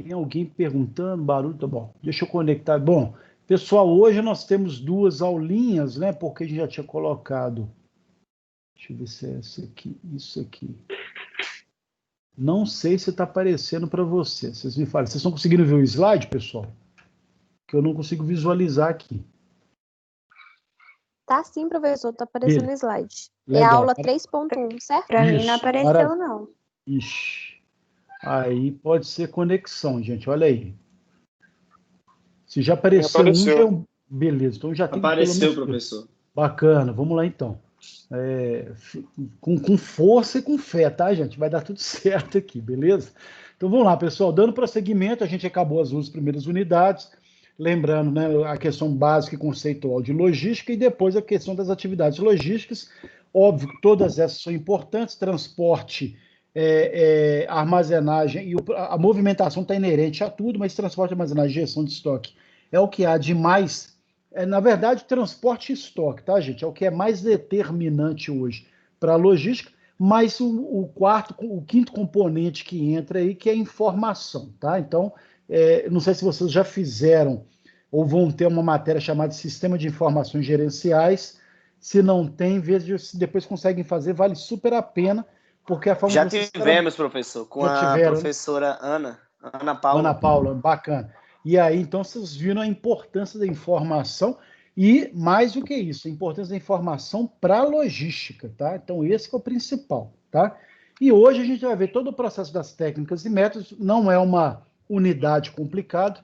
Tem alguém perguntando, barulho, tá bom. Deixa eu conectar. Bom, pessoal, hoje nós temos duas aulinhas, né? Porque a gente já tinha colocado. Deixa eu ver se é essa aqui, isso aqui. Não sei se está aparecendo para você. Vocês me falam. Vocês estão conseguindo ver o slide, pessoal? Que eu não consigo visualizar aqui. Tá sim, professor, tá aparecendo o slide. É Legal. a aula 3.1, certo? Para mim não apareceu, não. Ixi. Aí pode ser conexão, gente. Olha aí. Se já apareceu um, já é um... Beleza. Então já tem Apareceu, professor. Bacana. Vamos lá, então. Com força e com fé, tá, gente? Vai dar tudo certo aqui, beleza? Então vamos lá, pessoal. Dando prosseguimento, a gente acabou as duas primeiras unidades. Lembrando, né, a questão básica e conceitual de logística e depois a questão das atividades logísticas. Óbvio que todas essas são importantes. Transporte, armazenagem e a movimentação está inerente a tudo, mas transporte, armazenagem, gestão de estoque é o que há de mais. Na verdade, transporte e estoque, tá, gente? É o que é mais determinante hoje para a logística, mas o quinto componente que entra aí, que é a informação, tá? Então, não sei se vocês já fizeram ou vão ter uma matéria chamada Sistema de Informações Gerenciais. Se não tem, veja se depois conseguem fazer, vale super a pena, porque a forma já tivemos, professor, com a professora Ana Paula. Ana Paula, bacana. E aí, então, vocês viram a importância da informação e, mais do que isso, a importância da informação para a logística, tá? Então, esse que é o principal, tá? E hoje a gente vai ver todo o processo das técnicas e métodos, não é uma unidade complicada,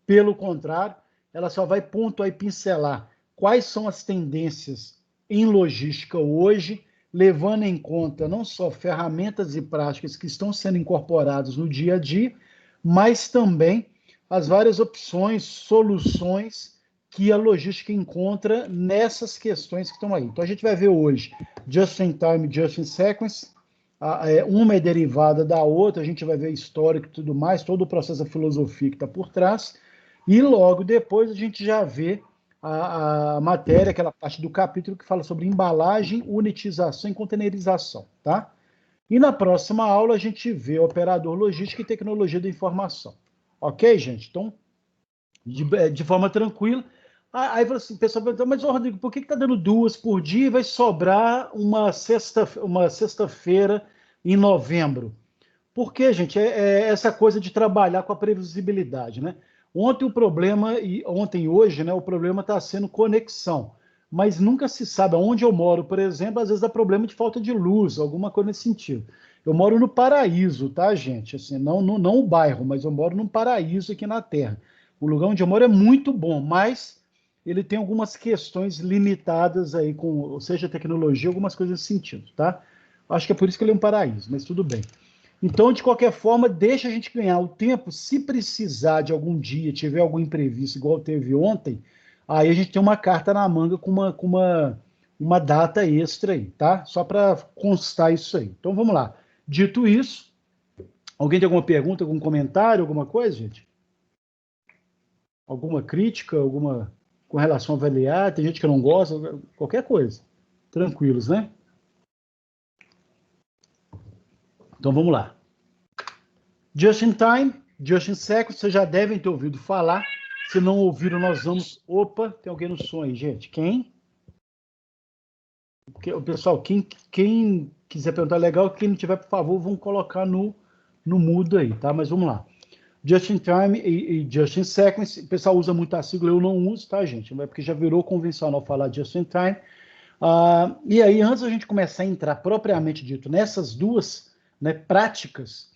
pelo contrário, ela só vai pontuar e pincelar quais são as tendências em logística hoje, levando em conta não só ferramentas e práticas que estão sendo incorporadas no dia a dia, mas também as várias opções, soluções que a logística encontra nessas questões que estão aí. Então, a gente vai ver hoje just in time, just in sequence, uma é derivada da outra, a gente vai ver histórico e tudo mais, todo o processo da filosofia que está por trás, e logo depois a gente já vê a matéria, aquela parte do capítulo que fala sobre embalagem, unitização e containerização, tá? E na próxima aula a gente vê operador logística e tecnologia da informação. Ok, gente? Então, de forma tranquila. Aí o pessoal pergunta, mas, Rodrigo, por que está dando 2 por dia e vai sobrar uma sexta-feira em novembro? Porque, gente, essa coisa de trabalhar com a previsibilidade, né? Ontem e hoje, né, o problema está sendo conexão. Mas nunca se sabe. Onde eu moro, por exemplo, às vezes dá problema de falta de luz, alguma coisa nesse sentido. Eu moro no paraíso, tá, gente? Assim, não o bairro, mas eu moro num paraíso aqui na Terra. O lugar onde eu moro é muito bom, mas ele tem algumas questões limitadas aí, ou seja, tecnologia, algumas coisas nesse sentido, tá? Acho que é por isso que ele é um paraíso, mas tudo bem. Então, de qualquer forma, deixa a gente ganhar o tempo. Se precisar de algum dia, tiver algum imprevisto, igual teve ontem, aí a gente tem uma carta na manga com uma data extra aí, tá? Só para constar isso aí. Então, vamos lá. Dito isso, alguém tem alguma pergunta, algum comentário, alguma coisa, gente? Alguma crítica, alguma com relação a avaliar? Tem gente que não gosta, qualquer coisa. Tranquilos, né? Então, vamos lá. Just in time, just in seconds, vocês já devem ter ouvido falar. Se não ouviram, nós vamos... Opa, tem alguém no som aí, gente. Quem? Pessoal, quem quiser perguntar legal, quem não tiver, por favor, vamos colocar no mudo aí, tá? Mas vamos lá. Just in time e just in sequence, o pessoal usa muito a sigla, eu não uso, tá, gente? Porque já virou convencional falar just in time. E aí, antes da gente começar a entrar propriamente dito nessas duas, né, práticas,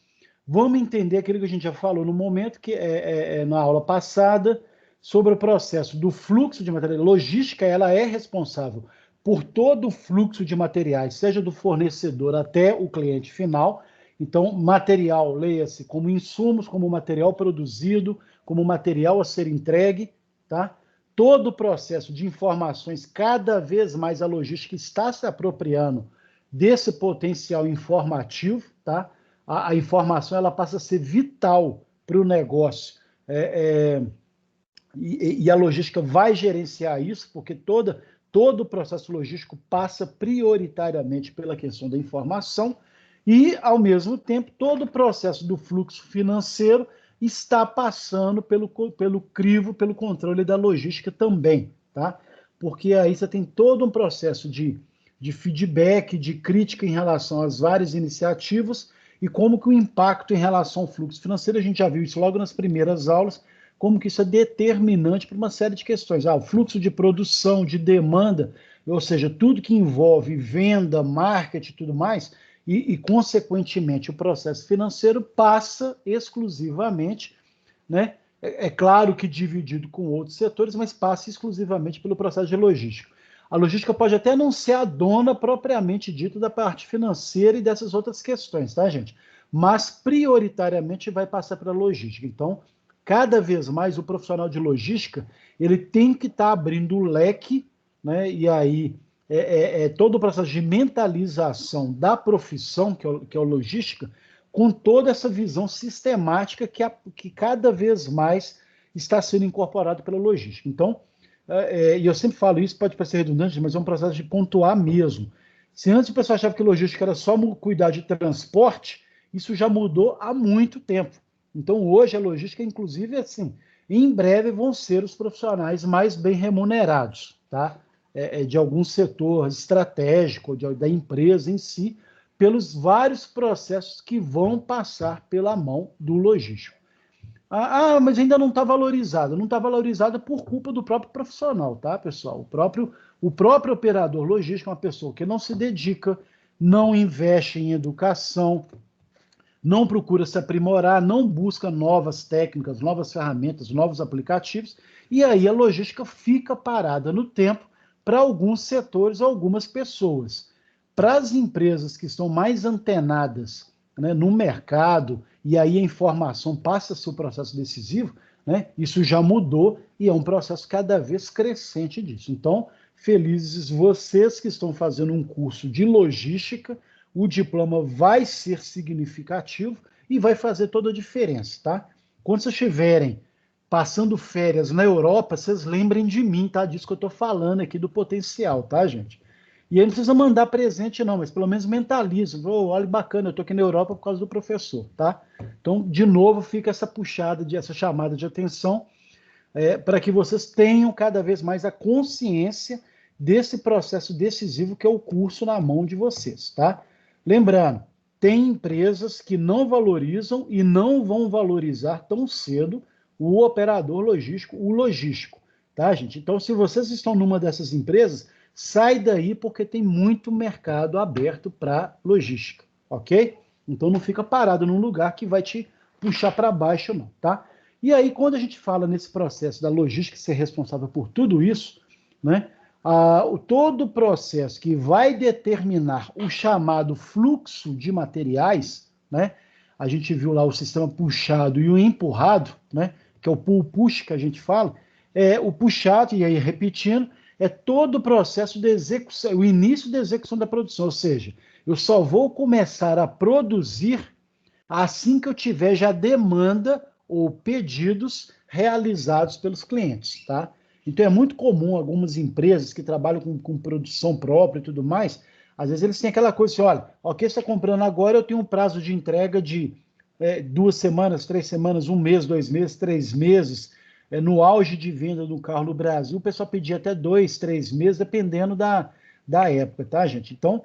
vamos entender aquilo que a gente já falou no momento, que na aula passada, sobre o processo do fluxo de materiais. Logística, ela é responsável por todo o fluxo de materiais, seja do fornecedor até o cliente final. Então, material, leia-se como insumos, como material produzido, como material a ser entregue, tá? Todo o processo de informações, cada vez mais a logística está se apropriando desse potencial informativo, tá? A informação ela passa a ser vital para o negócio. E a logística vai gerenciar isso, porque todo o processo logístico passa prioritariamente pela questão da informação e, ao mesmo tempo, todo o processo do fluxo financeiro está passando pelo crivo, pelo controle da logística também, tá? Porque aí você tem todo um processo de feedback, de crítica em relação às várias iniciativas e como que o impacto em relação ao fluxo financeiro, a gente já viu isso logo nas primeiras aulas, como que isso é determinante para uma série de questões. O fluxo de produção, de demanda, ou seja, tudo que envolve venda, marketing e tudo mais, e, consequentemente, o processo financeiro passa exclusivamente, né? É claro que dividido com outros setores, mas passa exclusivamente pelo processo de logística. A logística pode até não ser a dona propriamente dita da parte financeira e dessas outras questões, tá, gente? Mas prioritariamente vai passar pela logística. Então, cada vez mais o profissional de logística, ele tem que estar abrindo o leque, né? E aí todo o processo de mentalização da profissão, que é o logística, com toda essa visão sistemática que cada vez mais está sendo incorporado pela logística. Então, e eu sempre falo isso, pode parecer redundante, mas é um processo de pontuar mesmo. Se antes o pessoal achava que logística era só cuidar de transporte, isso já mudou há muito tempo. Então, hoje, a logística, inclusive, assim, em breve vão ser os profissionais mais bem remunerados, tá? De algum setor estratégico, da empresa em si, pelos vários processos que vão passar pela mão do logístico. Mas ainda não está valorizado. Não está valorizado por culpa do próprio profissional, tá, pessoal? O próprio operador logístico é uma pessoa que não se dedica, não investe em educação, não procura se aprimorar, não busca novas técnicas, novas ferramentas, novos aplicativos, e aí a logística fica parada no tempo para alguns setores, algumas pessoas. Para as empresas que estão mais antenadas, né, no mercado, e aí a informação passa a ser o processo decisivo, né, isso já mudou e é um processo cada vez crescente disso. Então, felizes vocês que estão fazendo um curso de logística, o diploma vai ser significativo e vai fazer toda a diferença, tá? Quando vocês estiverem passando férias na Europa, vocês lembrem de mim, tá? Disso que eu estou falando aqui do potencial, tá, gente? E aí não precisa mandar presente não, mas pelo menos mentaliza. Olha, bacana, eu estou aqui na Europa por causa do professor, tá? Então, de novo, fica essa essa chamada de atenção para que vocês tenham cada vez mais a consciência desse processo decisivo que é o curso na mão de vocês, tá? Lembrando, tem empresas que não valorizam e não vão valorizar tão cedo o operador logístico, o logístico, tá, gente? Então, se vocês estão numa dessas empresas, sai daí porque tem muito mercado aberto para logística, ok? Então, não fica parado num lugar que vai te puxar para baixo, não, tá? E aí, quando a gente fala nesse processo da logística ser responsável por tudo isso, né? Todo o processo que vai determinar o chamado fluxo de materiais, né? A gente viu lá o sistema puxado e o empurrado, né? Que é o pull-push que a gente fala, o puxado, e aí repetindo, é todo o processo de execução, o início da execução da produção, ou seja, eu só vou começar a produzir assim que eu tiver já demanda ou pedidos realizados pelos clientes, tá? Então é muito comum algumas empresas que trabalham com produção própria e tudo mais, às vezes eles têm aquela coisa assim, olha, ok, você está comprando agora, eu tenho um prazo de entrega de 2 semanas, 3 semanas, 1 mês, 2 meses, 3 meses, no auge de venda do carro no Brasil, o pessoal pedia até 2, 3 meses, dependendo da época, tá, gente? Então,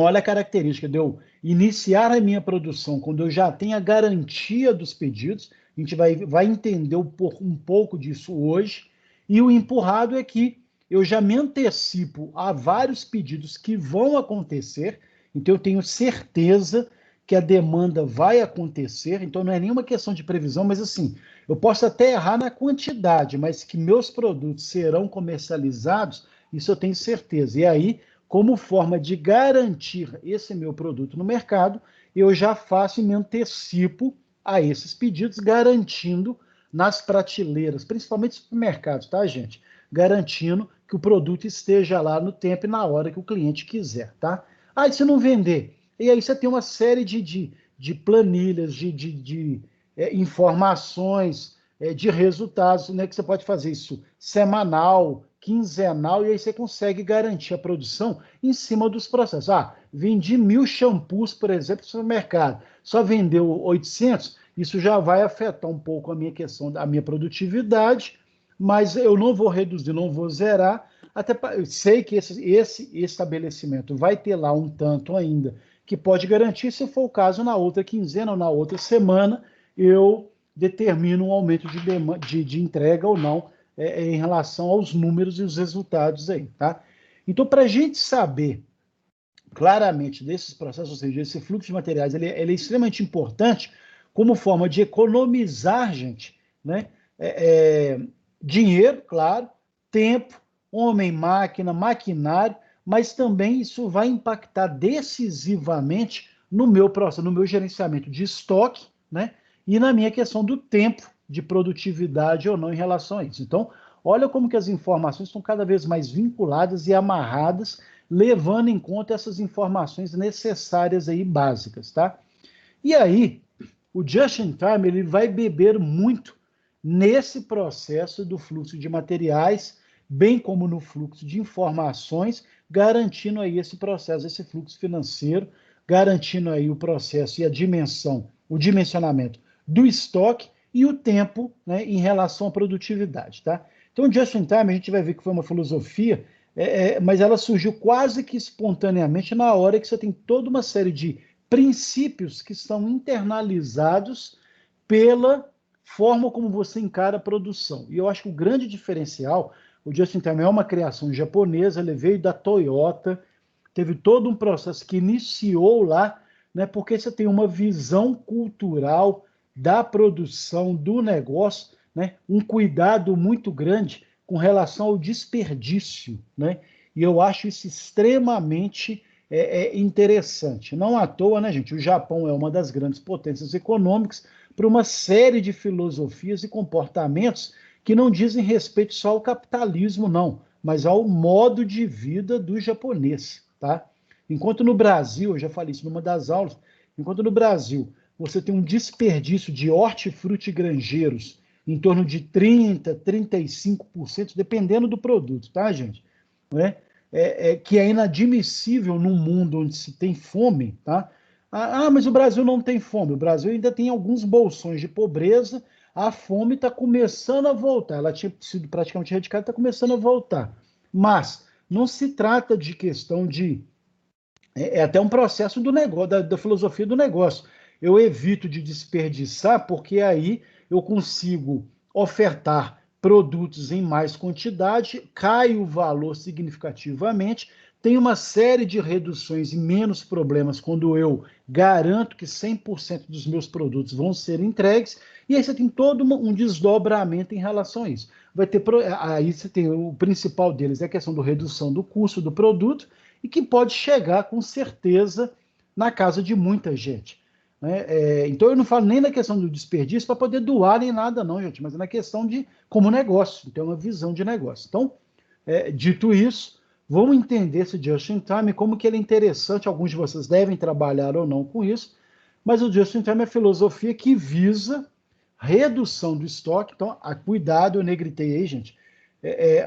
olha a característica de eu iniciar a minha produção quando eu já tenho a garantia dos pedidos, a gente vai entender um pouco disso hoje, e o empurrado é que eu já me antecipo a vários pedidos que vão acontecer, então eu tenho certeza que a demanda vai acontecer, então não é nenhuma questão de previsão, mas assim, eu posso até errar na quantidade, mas que meus produtos serão comercializados, isso eu tenho certeza. E aí, como forma de garantir esse meu produto no mercado, eu já faço e me antecipo a esses pedidos, garantindo nas prateleiras, principalmente supermercados, tá, gente? Garantindo que o produto esteja lá no tempo e na hora que o cliente quiser, tá? E se não vender? E aí você tem uma série de planilhas, de informações, de resultados, né, que você pode fazer isso semanal, quinzenal, e aí você consegue garantir a produção em cima dos processos. Vendi 1.000 shampoos, por exemplo, no supermercado, só vendeu 800, isso já vai afetar um pouco a minha questão, a minha produtividade, mas eu não vou reduzir, não vou zerar, eu sei que esse estabelecimento vai ter lá um tanto ainda, que pode garantir, se for o caso, na outra quinzena ou na outra semana, eu determino um aumento de entrega ou não, em relação aos números e os resultados aí, tá? Então, para a gente saber claramente desses processos, ou seja, esse fluxo de materiais, ele é extremamente importante como forma de economizar, gente, né? Dinheiro, claro, tempo, homem, máquina, maquinário, mas também isso vai impactar decisivamente no meu processo, no meu gerenciamento de estoque, né? E na minha questão do tempo de produtividade ou não em relação a isso. Então, olha como que as informações estão cada vez mais vinculadas e amarradas, levando em conta essas informações necessárias aí, básicas, tá? E aí, o just-in-time, ele vai beber muito nesse processo do fluxo de materiais, bem como no fluxo de informações, garantindo aí esse processo, esse fluxo financeiro, garantindo aí o processo e a dimensão, o dimensionamento do estoque e o tempo, né, em relação à produtividade, tá? Então, just-in-time, a gente vai ver que foi uma filosofia, mas ela surgiu quase que espontaneamente na hora que você tem toda uma série de princípios que estão internalizados pela forma como você encara a produção. E eu acho que o grande diferencial, o just-in-time é uma criação japonesa, ele veio da Toyota, teve todo um processo que iniciou lá, né, porque você tem uma visão cultural da produção, do negócio, né, um cuidado muito grande com relação ao desperdício, né? E eu acho isso extremamente interessante. Não à toa, né, gente? O Japão é uma das grandes potências econômicas para uma série de filosofias e comportamentos que não dizem respeito só ao capitalismo, não, mas ao modo de vida do japonês, tá? Enquanto no Brasil, eu já falei isso numa das aulas, enquanto no Brasil você tem um desperdício de hortifruti granjeiros em torno de 30%, 35%, dependendo do produto, tá, gente? Né? Que é inadmissível num mundo onde se tem fome, tá? Mas o Brasil não tem fome. O Brasil ainda tem alguns bolsões de pobreza. A fome está começando a voltar. Ela tinha sido praticamente erradicada, está começando a voltar. Mas não se trata de questão de... É até um processo do negócio, da filosofia do negócio. Eu evito de desperdiçar, porque aí eu consigo ofertar produtos em mais quantidade, cai o valor significativamente, tem uma série de reduções e menos problemas quando eu garanto que 100% dos meus produtos vão ser entregues, e aí você tem todo um desdobramento em relação a isso. Aí você tem o principal deles, é a questão da redução do custo do produto, e que pode chegar com certeza na casa de muita gente. Né? Então eu não falo nem na questão do desperdício para poder doar nem nada não, gente, mas é na questão de como negócio, então é uma visão de negócio. Então, dito isso, vamos entender esse just-in-time, como que ele é interessante, alguns de vocês devem trabalhar ou não com isso, mas o just-in-time é filosofia que visa redução do estoque, então, cuidado, eu negritei aí, gente,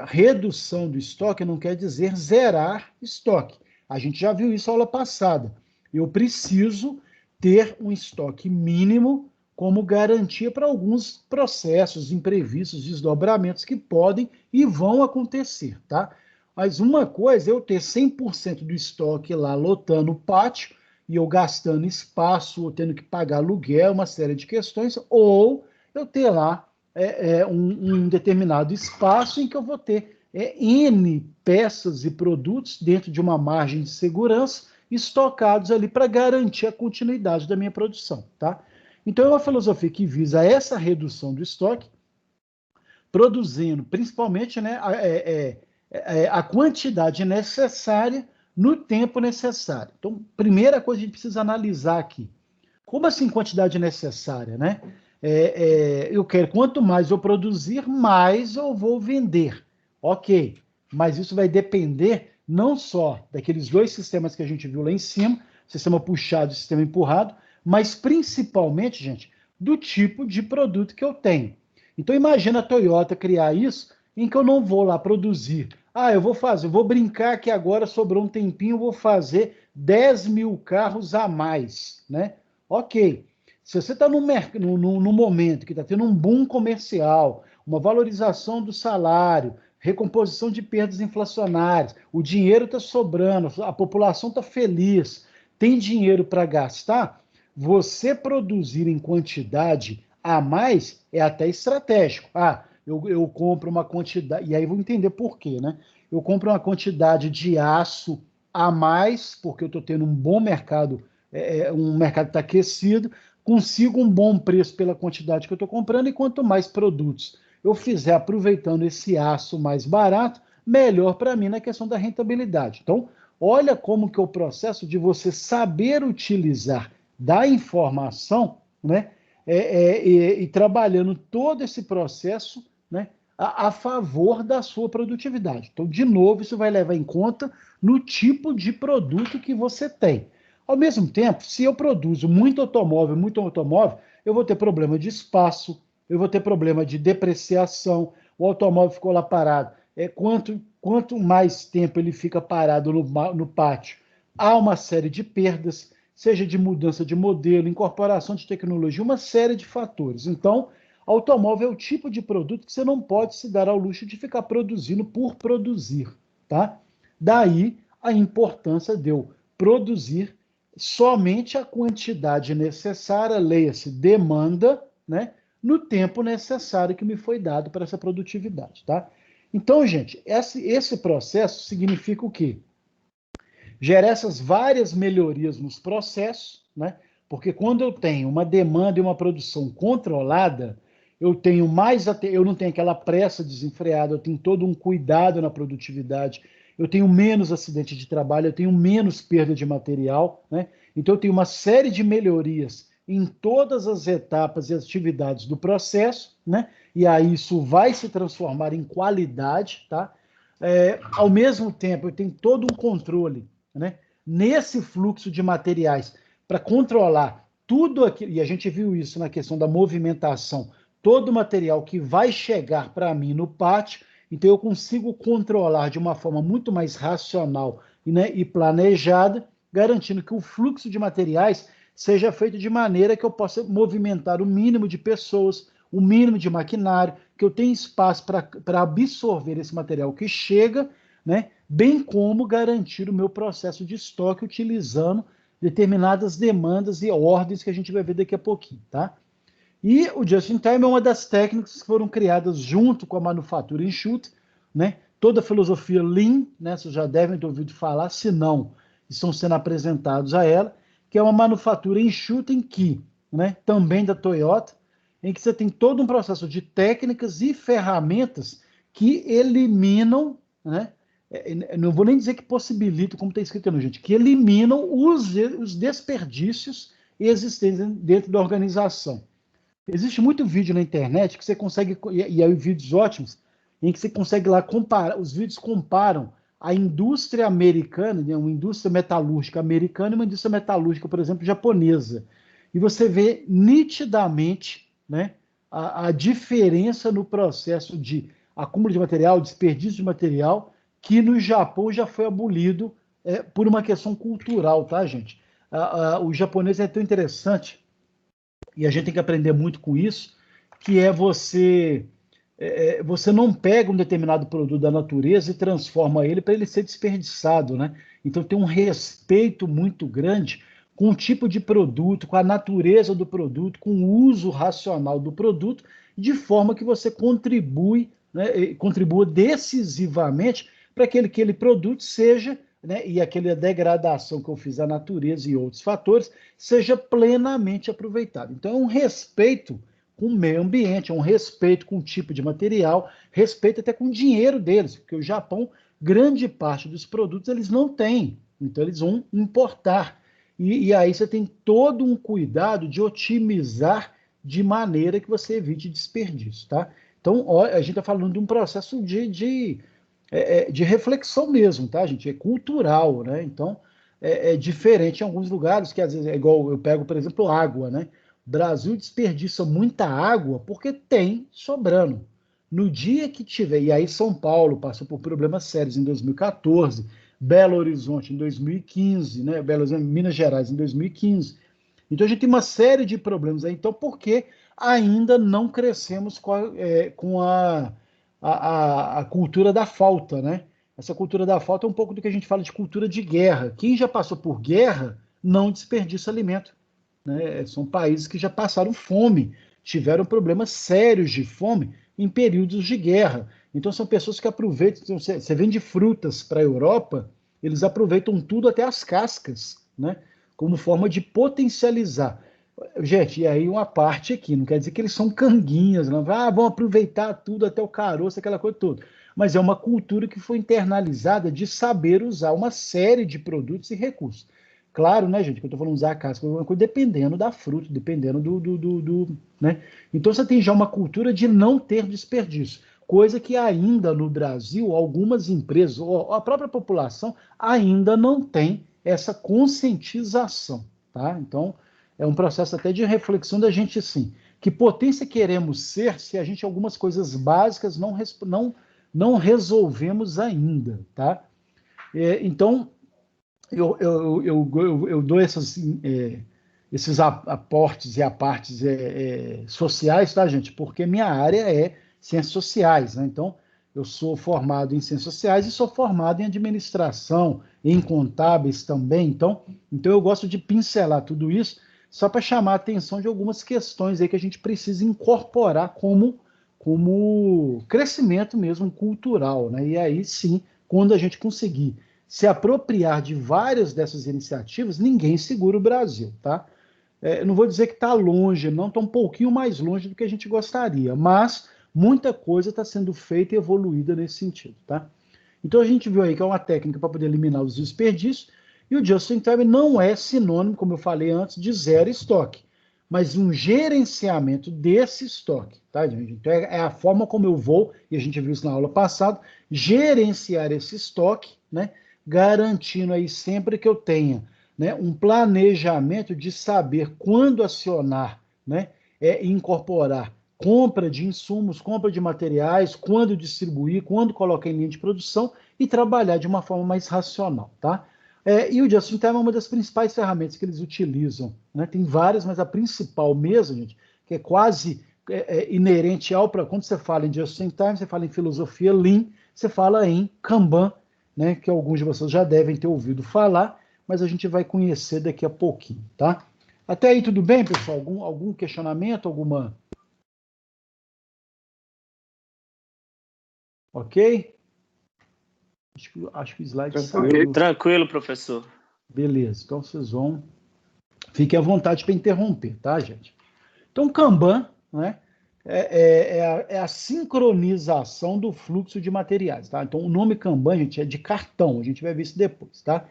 redução do estoque não quer dizer zerar estoque. A gente já viu isso na aula passada. Eu preciso ter um estoque mínimo como garantia para alguns processos imprevistos, desdobramentos que podem e vão acontecer, tá? Mas uma coisa é eu ter 100% do estoque lá lotando o pátio e eu gastando espaço, ou tendo que pagar aluguel, uma série de questões, ou eu ter lá um determinado espaço em que eu vou ter N peças e produtos dentro de uma margem de segurança estocados ali para garantir a continuidade da minha produção, tá? Então é uma filosofia que visa essa redução do estoque, produzindo principalmente, né, a quantidade necessária no tempo necessário. Então, primeira coisa que a gente precisa analisar aqui, como assim quantidade necessária, né? Eu quero, quanto mais eu produzir, mais eu vou vender. Ok, mas isso vai depender não só daqueles dois sistemas que a gente viu lá em cima, sistema puxado e sistema empurrado, mas principalmente, gente, do tipo de produto que eu tenho. Então imagina a Toyota criar isso, em que eu não vou lá produzir. Eu vou brincar que agora sobrou um tempinho, eu vou fazer 10 mil carros a mais, né? Ok. Se você está no momento que está tendo um boom comercial, uma valorização do salário, recomposição de perdas inflacionárias, o dinheiro está sobrando, a população está feliz, tem dinheiro para gastar, você produzir em quantidade a mais é até estratégico. Eu compro uma quantidade, e aí vou entender por quê, né? Eu compro uma quantidade de aço a mais, porque eu estou tendo um bom mercado, um mercado está aquecido, consigo um bom preço pela quantidade que eu estou comprando, e quanto mais produtos eu fizer aproveitando esse aço mais barato, melhor para mim na questão da rentabilidade. Então, olha como que é o processo de você saber utilizar da informação, né, e trabalhando todo esse processo, né, a favor da sua produtividade. Então, de novo, isso vai levar em conta no tipo de produto que você tem. Ao mesmo tempo, se eu produzo muito automóvel, eu vou ter problema de espaço, eu vou ter problema de depreciação, o automóvel ficou lá parado. Quanto mais tempo ele fica parado no pátio, há uma série de perdas, seja de mudança de modelo, incorporação de tecnologia, uma série de fatores. Então, automóvel é o tipo de produto que você não pode se dar ao luxo de ficar produzindo por produzir, tá? Daí a importância de eu produzir somente a quantidade necessária, leia-se demanda, né, no tempo necessário que me foi dado para essa produtividade, tá? Então, gente, esse processo significa o quê? Gera essas várias melhorias nos processos, né? Porque quando eu tenho uma demanda e uma produção controlada, eu não tenho aquela pressa desenfreada, eu tenho todo um cuidado na produtividade, eu tenho menos acidente de trabalho, eu tenho menos perda de material, né? Então eu tenho uma série de melhorias em todas as etapas e atividades do processo, né? E aí isso vai se transformar em qualidade, tá? Ao mesmo tempo, eu tenho todo um controle, né, nesse fluxo de materiais para controlar tudo aquilo, e a gente viu isso na questão da movimentação, todo o material que vai chegar para mim no pátio, então eu consigo controlar de uma forma muito mais racional, né, e planejada, garantindo que o fluxo de materiais seja feito de maneira que eu possa movimentar o mínimo de pessoas, o mínimo de maquinário, que eu tenha espaço para absorver esse material que chega, né, bem como garantir o meu processo de estoque utilizando determinadas demandas e ordens que a gente vai ver daqui a pouquinho, tá? E o Just-in-Time é uma das técnicas que foram criadas junto com a manufatura enxuta, né? Toda a filosofia Lean, né? Vocês já devem ter ouvido falar, se não, estão sendo apresentados a ela, que é uma manufatura enxuta em que, né, também da Toyota, em que você tem todo um processo de técnicas e ferramentas que eliminam, né? Não vou nem dizer que possibilitam, como está escrito no gente, que eliminam os desperdícios existentes dentro da organização. Existe muito vídeo na internet que você consegue, e aí vídeos ótimos, em que você consegue lá comparar, os vídeos comparam a indústria americana, né, uma indústria metalúrgica americana e uma indústria metalúrgica, por exemplo, japonesa. E você vê nitidamente, né, a diferença no processo de acúmulo de material, desperdício de material, que no Japão já foi abolido por uma questão cultural, tá, gente? O japonês é tão interessante, e a gente tem que aprender muito com isso, que é você não pega um determinado produto da natureza e transforma ele para ele ser desperdiçado, né? Então tem um respeito muito grande com o tipo de produto, com a natureza do produto, com o uso racional do produto, de forma que você contribua decisivamente para que aquele produto seja, né, e aquela degradação que eu fiz à natureza e outros fatores, seja plenamente aproveitado. Então, é um respeito com o meio ambiente, é um respeito com o tipo de material, respeito até com o dinheiro deles, porque o Japão, grande parte dos produtos eles não têm, então eles vão importar. E aí você tem todo um cuidado de otimizar de maneira que você evite desperdício, tá? Então, ó, a gente está falando de um processo de reflexão mesmo, tá, gente? É cultural, né? Então, é diferente em alguns lugares, que às vezes é igual eu pego, por exemplo, água, né? O Brasil desperdiça muita água porque tem sobrando. No dia que tiver, e aí São Paulo passou por problemas sérios em 2014, Belo Horizonte em 2015, né? Belo Horizonte, Minas Gerais em 2015. Então, a gente tem uma série de problemas aí. Então, por que ainda não crescemos com a cultura da falta, né? Essa cultura da falta é um pouco do que a gente fala de cultura de guerra. Quem já passou por guerra não desperdiça alimento, né? São países que já passaram fome, tiveram problemas sérios de fome em períodos de guerra. Então, são pessoas que aproveitam. Então, você vende frutas para a Europa, eles aproveitam tudo, até as cascas, né? Como forma de potencializar. Gente, e aí uma parte aqui, não quer dizer que eles são canguinhas, não. Vão aproveitar tudo até o caroço, aquela coisa toda. Mas é uma cultura que foi internalizada de saber usar uma série de produtos e recursos. Claro, né, gente, que eu estou falando usar a casca, dependendo da fruta, dependendo né? Então você tem já uma cultura de não ter desperdício, coisa que ainda no Brasil, algumas empresas, ou a própria população, ainda não tem essa conscientização, tá? Então, é um processo até de reflexão da gente, sim. Que potência queremos ser se a gente, algumas coisas básicas, não resolvemos ainda, tá? Então, eu dou esses aportes e apartes sociais, tá, gente? Porque minha área é ciências sociais, né? Então, eu sou formado em ciências sociais e sou formado em administração, em contábeis também. Então eu gosto de pincelar tudo isso só para chamar a atenção de algumas questões aí que a gente precisa incorporar como crescimento mesmo cultural, né? E aí sim, quando a gente conseguir se apropriar de várias dessas iniciativas, ninguém segura o Brasil, tá? Eu não vou dizer que está longe, não, está um pouquinho mais longe do que a gente gostaria, mas muita coisa está sendo feita e evoluída nesse sentido, tá? Então a gente viu aí que é uma técnica para poder eliminar os desperdícios, e o Just in Time não é sinônimo, como eu falei antes, de zero estoque, mas um gerenciamento desse estoque, tá, gente? Então é a forma como eu vou, e a gente viu isso na aula passada, gerenciar esse estoque, né? Garantindo aí sempre que eu tenha, né, um planejamento de saber quando acionar, né, incorporar compra de insumos, compra de materiais, quando distribuir, quando colocar em linha de produção e trabalhar de uma forma mais racional, tá? E o Just in Time é uma das principais ferramentas que eles utilizam, né? Tem várias, mas a principal mesmo, gente, que é quase inerente quando você fala em Just in Time, você fala em filosofia Lean, você fala em Kanban, né, que alguns de vocês já devem ter ouvido falar, mas a gente vai conhecer daqui a pouquinho, tá? Até aí tudo bem, pessoal? Algum questionamento, alguma... Ok? Acho que o slide saiu. Tranquilo, professor. Beleza, então vocês vão... Fiquem à vontade para interromper, tá, gente? Então, Kanban, né, é a sincronização do fluxo de materiais, tá? Então, o nome Kanban, gente, é de cartão, a gente vai ver isso depois, tá?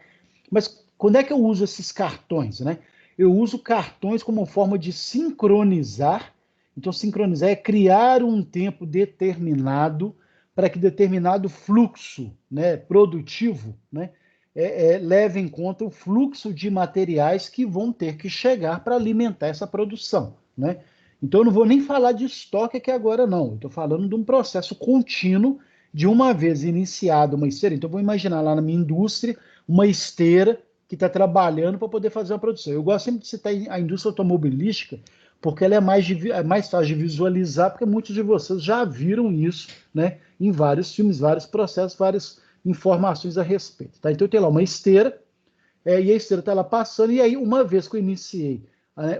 Mas quando é que eu uso esses cartões, né? Eu uso cartões como forma de sincronizar. Então, sincronizar é criar um tempo determinado para que determinado fluxo, né, produtivo, né, leve em conta o fluxo de materiais que vão ter que chegar para alimentar essa produção, né? Então, eu não vou nem falar de estoque aqui agora, não. Estou falando de um processo contínuo de uma vez iniciada uma esteira. Então, eu vou imaginar lá na minha indústria uma esteira que está trabalhando para poder fazer uma produção. Eu gosto sempre de citar a indústria automobilística, porque ela é mais fácil de visualizar, porque muitos de vocês já viram isso, né, em vários filmes, vários processos, várias informações a respeito. Tá? Então, eu tenho lá uma esteira, e a esteira está lá passando, e aí, uma vez que eu iniciei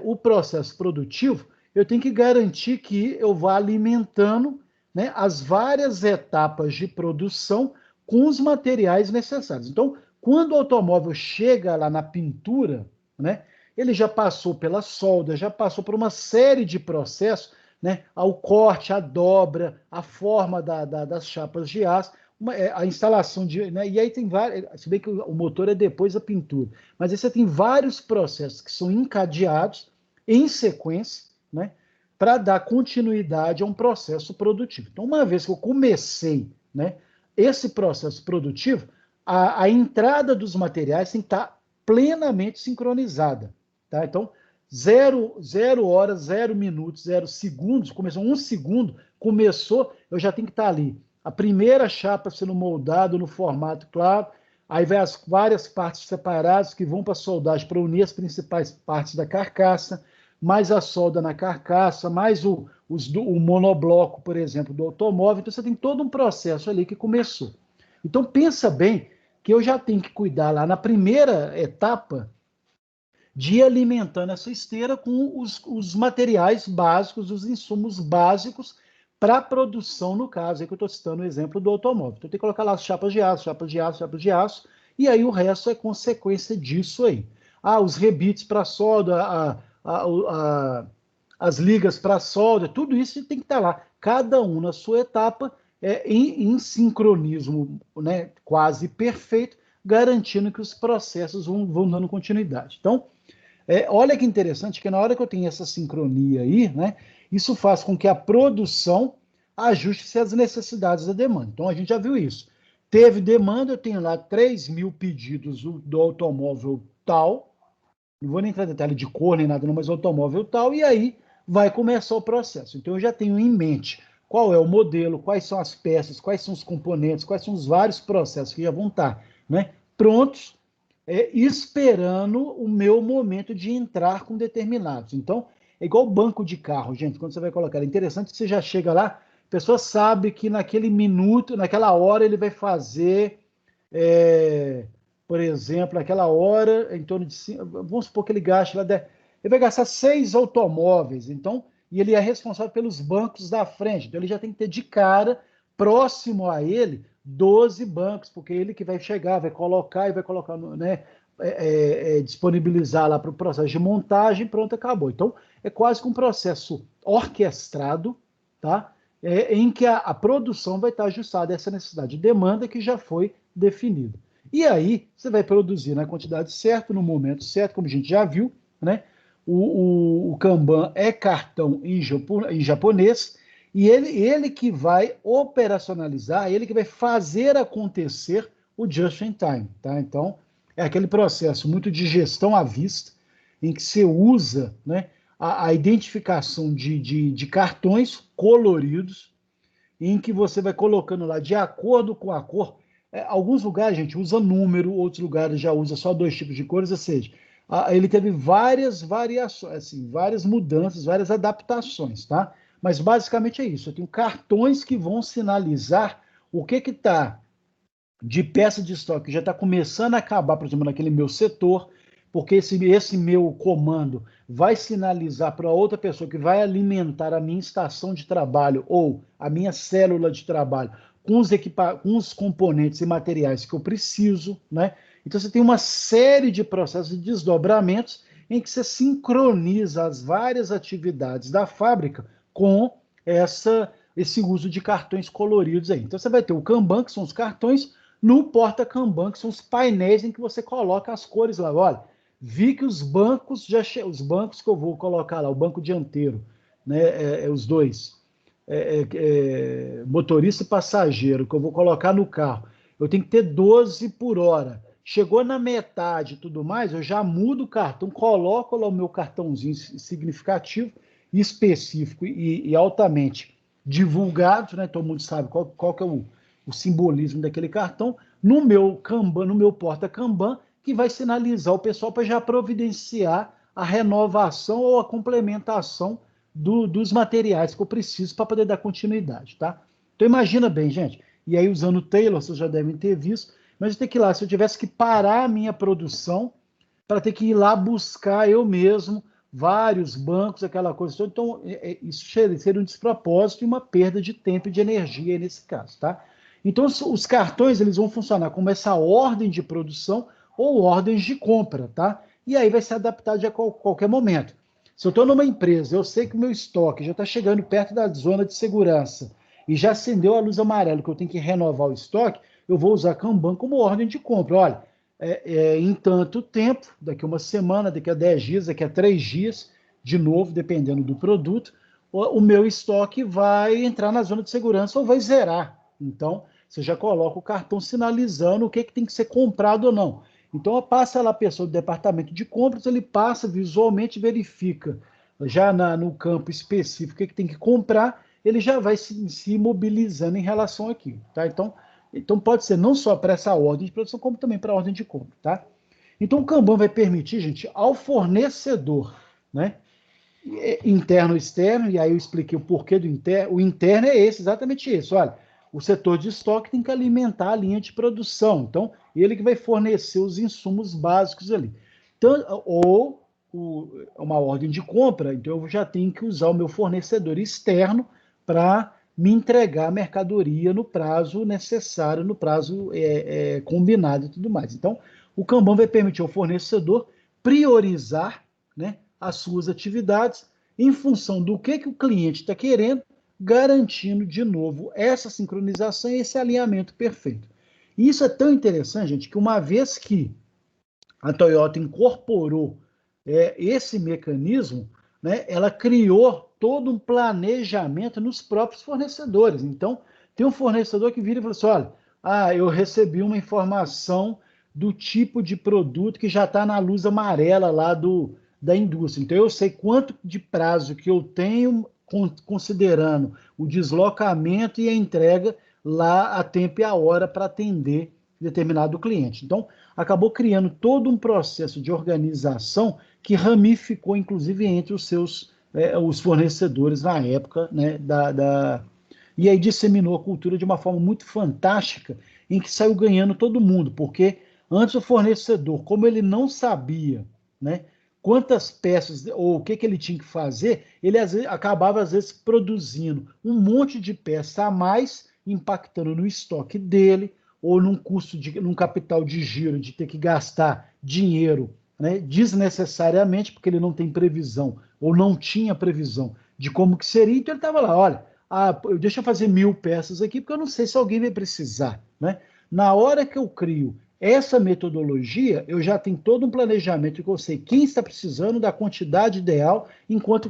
o processo produtivo, eu tenho que garantir que eu vá alimentando, né, as várias etapas de produção com os materiais necessários. Então, quando o automóvel chega lá na pintura, né, ele já passou pela solda, já passou por uma série de processos, né, ao corte, a dobra, a forma das chapas de aço, a instalação de... Né, e aí tem vários... Se bem que o motor é depois da pintura. Mas aí você tem vários processos que são encadeados em sequência, né, para dar continuidade a um processo produtivo. Então, uma vez que eu comecei, né, esse processo produtivo, a entrada dos materiais tem que estar plenamente sincronizada. Tá? Então, 0 horas, 0 minutos, 0 segundos, começou 1 segundo, começou, eu já tenho que estar ali. A primeira chapa sendo moldada no formato claro, aí vai as várias partes separadas que vão para a soldagem para unir as principais partes da carcaça, mais a solda na carcaça, mais o monobloco, por exemplo, do automóvel. Então você tem todo um processo ali que começou. Então pensa bem que eu já tenho que cuidar lá na primeira etapa de ir alimentando essa esteira com os materiais básicos, os insumos básicos para a produção, no caso, aí que eu estou citando o exemplo do automóvel. Então, tem que colocar lá as chapas de aço, chapas de aço, chapas de aço, e aí o resto é consequência disso aí. Os rebites para solda, as ligas para solda, tudo isso tem que estar lá, cada um na sua etapa, em sincronismo, né, quase perfeito, garantindo que os processos vão dando continuidade. Então, olha que interessante que na hora que eu tenho essa sincronia aí, né, isso faz com que a produção ajuste-se às necessidades da demanda. Então, a gente já viu isso. Teve demanda, eu tenho lá 3.000 pedidos do automóvel tal, não vou nem entrar em detalhe de cor nem nada, não, mas automóvel tal, e aí vai começar o processo. Então, eu já tenho em mente qual é o modelo, quais são as peças, quais são os componentes, quais são os vários processos que já vão estar, né, prontos, esperando o meu momento de entrar com determinados. Então, é igual banco de carro, gente, quando você vai colocar. É interessante que você já chega lá, a pessoa sabe que naquele minuto, naquela hora, ele vai fazer, por exemplo, naquela hora, em torno de, vamos supor que ele gaste, ele vai gastar 6 automóveis, então, e ele é responsável pelos bancos da frente, então ele já tem que ter de cara, próximo a ele, 12 bancos, porque ele que vai chegar, vai colocar e vai colocar, né, disponibilizar lá para o processo de montagem, pronto, acabou. Então, é quase que um processo orquestrado, tá? Em que a produção vai estar ajustada a essa necessidade de demanda que já foi definida. E aí, você vai produzir na quantidade certa, no momento certo, como a gente já viu, né? O Kanban é cartão em japonês, e ele que vai operacionalizar, ele que vai fazer acontecer o just in time, tá? Então, é aquele processo muito de gestão à vista, em que você usa, né, a identificação de cartões coloridos, em que você vai colocando lá de acordo com a cor. Alguns lugares, gente, usa número, outros lugares já usa só 2 tipos de cores, ou seja, ele teve várias variações, assim, várias mudanças, várias adaptações, tá? Mas basicamente é isso. Eu tenho cartões que vão sinalizar o que está de peça de estoque que já está começando a acabar, por exemplo, naquele meu setor, porque esse meu comando vai sinalizar para outra pessoa que vai alimentar a minha estação de trabalho ou a minha célula de trabalho com os componentes e materiais que eu preciso, né? Então você tem uma série de processos de desdobramentos em que você sincroniza as várias atividades da fábrica com esse uso de cartões coloridos aí. Então você vai ter o Kanban, que são os cartões, no porta-Kanban, que são os painéis em que você coloca as cores lá. Olha, vi que os bancos os bancos que eu vou colocar lá, o banco dianteiro, né, os dois, motorista e passageiro, que eu vou colocar no carro, eu tenho que ter 12 por hora. Chegou na metade e tudo mais, eu já mudo o cartão, coloco lá o meu cartãozinho significativo, específico e altamente divulgado, né? Todo mundo sabe qual que é o simbolismo daquele cartão, no meu Kanban, no meu porta-Kanban, que vai sinalizar o pessoal para já providenciar a renovação ou a complementação dos materiais que eu preciso para poder dar continuidade, tá? Então imagina bem, gente, e aí usando o Taylor, vocês já devem ter visto, mas eu tenho que ir lá, se eu tivesse que parar a minha produção para ter que ir lá buscar eu mesmo vários bancos, aquela coisa. Então, isso seria um despropósito e uma perda de tempo e de energia nesse caso, tá? Então, os cartões eles vão funcionar como essa ordem de produção ou ordens de compra, tá? E aí vai se adaptar de qualquer momento. Se eu estou numa empresa, eu sei que o meu estoque já está chegando perto da zona de segurança e já acendeu a luz amarela que eu tenho que renovar o estoque, eu vou usar Kanban como ordem de compra. Olha, em tanto tempo, daqui a uma semana, daqui a 10 dias, daqui a 3 dias, de novo, dependendo do produto, o meu estoque vai entrar na zona de segurança ou vai zerar. Então, você já coloca o cartão sinalizando o que tem que ser comprado ou não. Então, passa lá a pessoa do departamento de compras, ele passa visualmente, verifica já no campo específico o que tem que comprar, ele já vai se mobilizando em relação àquilo, tá? Então, Então, pode ser não só para essa ordem de produção, como também para a ordem de compra, tá? Então, o Kanban vai permitir, gente, ao fornecedor, né? Interno e externo, e aí eu expliquei o porquê do interno. O interno é exatamente esse. Olha, o setor de estoque tem que alimentar a linha de produção. Então, ele que vai fornecer os insumos básicos ali. Então, ou uma ordem de compra, então eu já tenho que usar o meu fornecedor externo para me entregar a mercadoria no prazo necessário, no prazo combinado e tudo mais. Então, o Kanban vai permitir ao fornecedor priorizar, né, as suas atividades em função do que o cliente está querendo, garantindo, de novo, essa sincronização e esse alinhamento perfeito. E isso é tão interessante, gente, que uma vez que a Toyota incorporou esse mecanismo, né, ela criou todo um planejamento nos próprios fornecedores. Então, tem um fornecedor que vira e fala assim, olha, eu recebi uma informação do tipo de produto que já está na luz amarela lá da indústria. Então, eu sei quanto de prazo que eu tenho, considerando o deslocamento e a entrega lá a tempo e a hora para atender determinado cliente. Então, acabou criando todo um processo de organização que ramificou, inclusive, entre os fornecedores na época, né, e aí disseminou a cultura de uma forma muito fantástica, em que saiu ganhando todo mundo, porque antes o fornecedor, como ele não sabia, né, quantas peças ou o que ele tinha que fazer, ele acabava, às vezes, produzindo um monte de peça a mais, impactando no estoque dele, ou num capital de giro, de ter que gastar dinheiro, né, desnecessariamente, porque ele não tem previsão, ou não tinha previsão de como que seria, então ele estava lá, olha, deixa eu fazer 1000 peças aqui, porque eu não sei se alguém vai precisar, né? Na hora que eu crio essa metodologia, eu já tenho todo um planejamento que eu sei quem está precisando da quantidade ideal,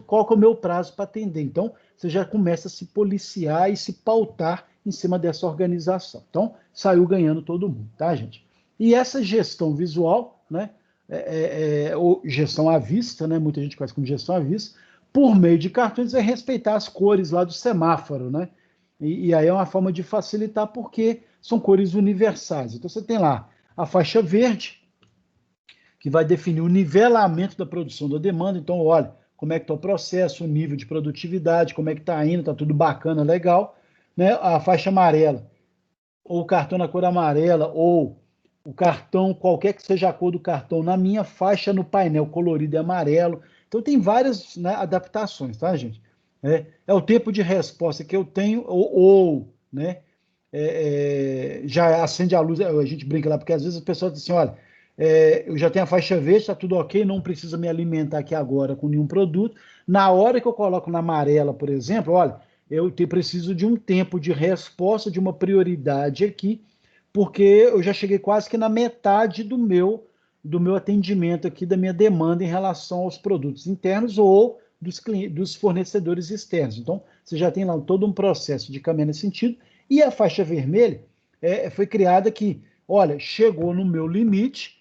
qual que é o meu prazo para atender. Então, você já começa a se policiar e se pautar em cima dessa organização. Então, saiu ganhando todo mundo, tá, gente? E essa gestão visual, né, ou gestão à vista, né, muita gente conhece como gestão à vista, por meio de cartões, vai respeitar as cores lá do semáforo, né? E aí é uma forma de facilitar, porque são cores universais. Então, você tem lá a faixa verde, que vai definir o nivelamento da produção da demanda. Então, olha, como é que está o processo, o nível de produtividade, como é que está indo, está tudo bacana, legal. Né? A faixa amarela, ou o cartão na cor amarela, ou o cartão, qualquer que seja a cor do cartão, na minha faixa no painel colorido é amarelo. Então, tem várias, né, adaptações, tá, gente? É o tempo de resposta que eu tenho, né, já acende a luz, a gente brinca lá, porque às vezes as pessoas dizem assim, olha, eu já tenho a faixa verde, está tudo ok, não precisa me alimentar aqui agora com nenhum produto. Na hora que eu coloco na amarela, por exemplo, olha, preciso de um tempo de resposta, de uma prioridade aqui, porque eu já cheguei quase que na metade do meu atendimento aqui, da minha demanda em relação aos produtos internos ou dos fornecedores externos. Então, você já tem lá todo um processo de caminhar nesse sentido. E a faixa vermelha foi criada que, olha, chegou no meu limite,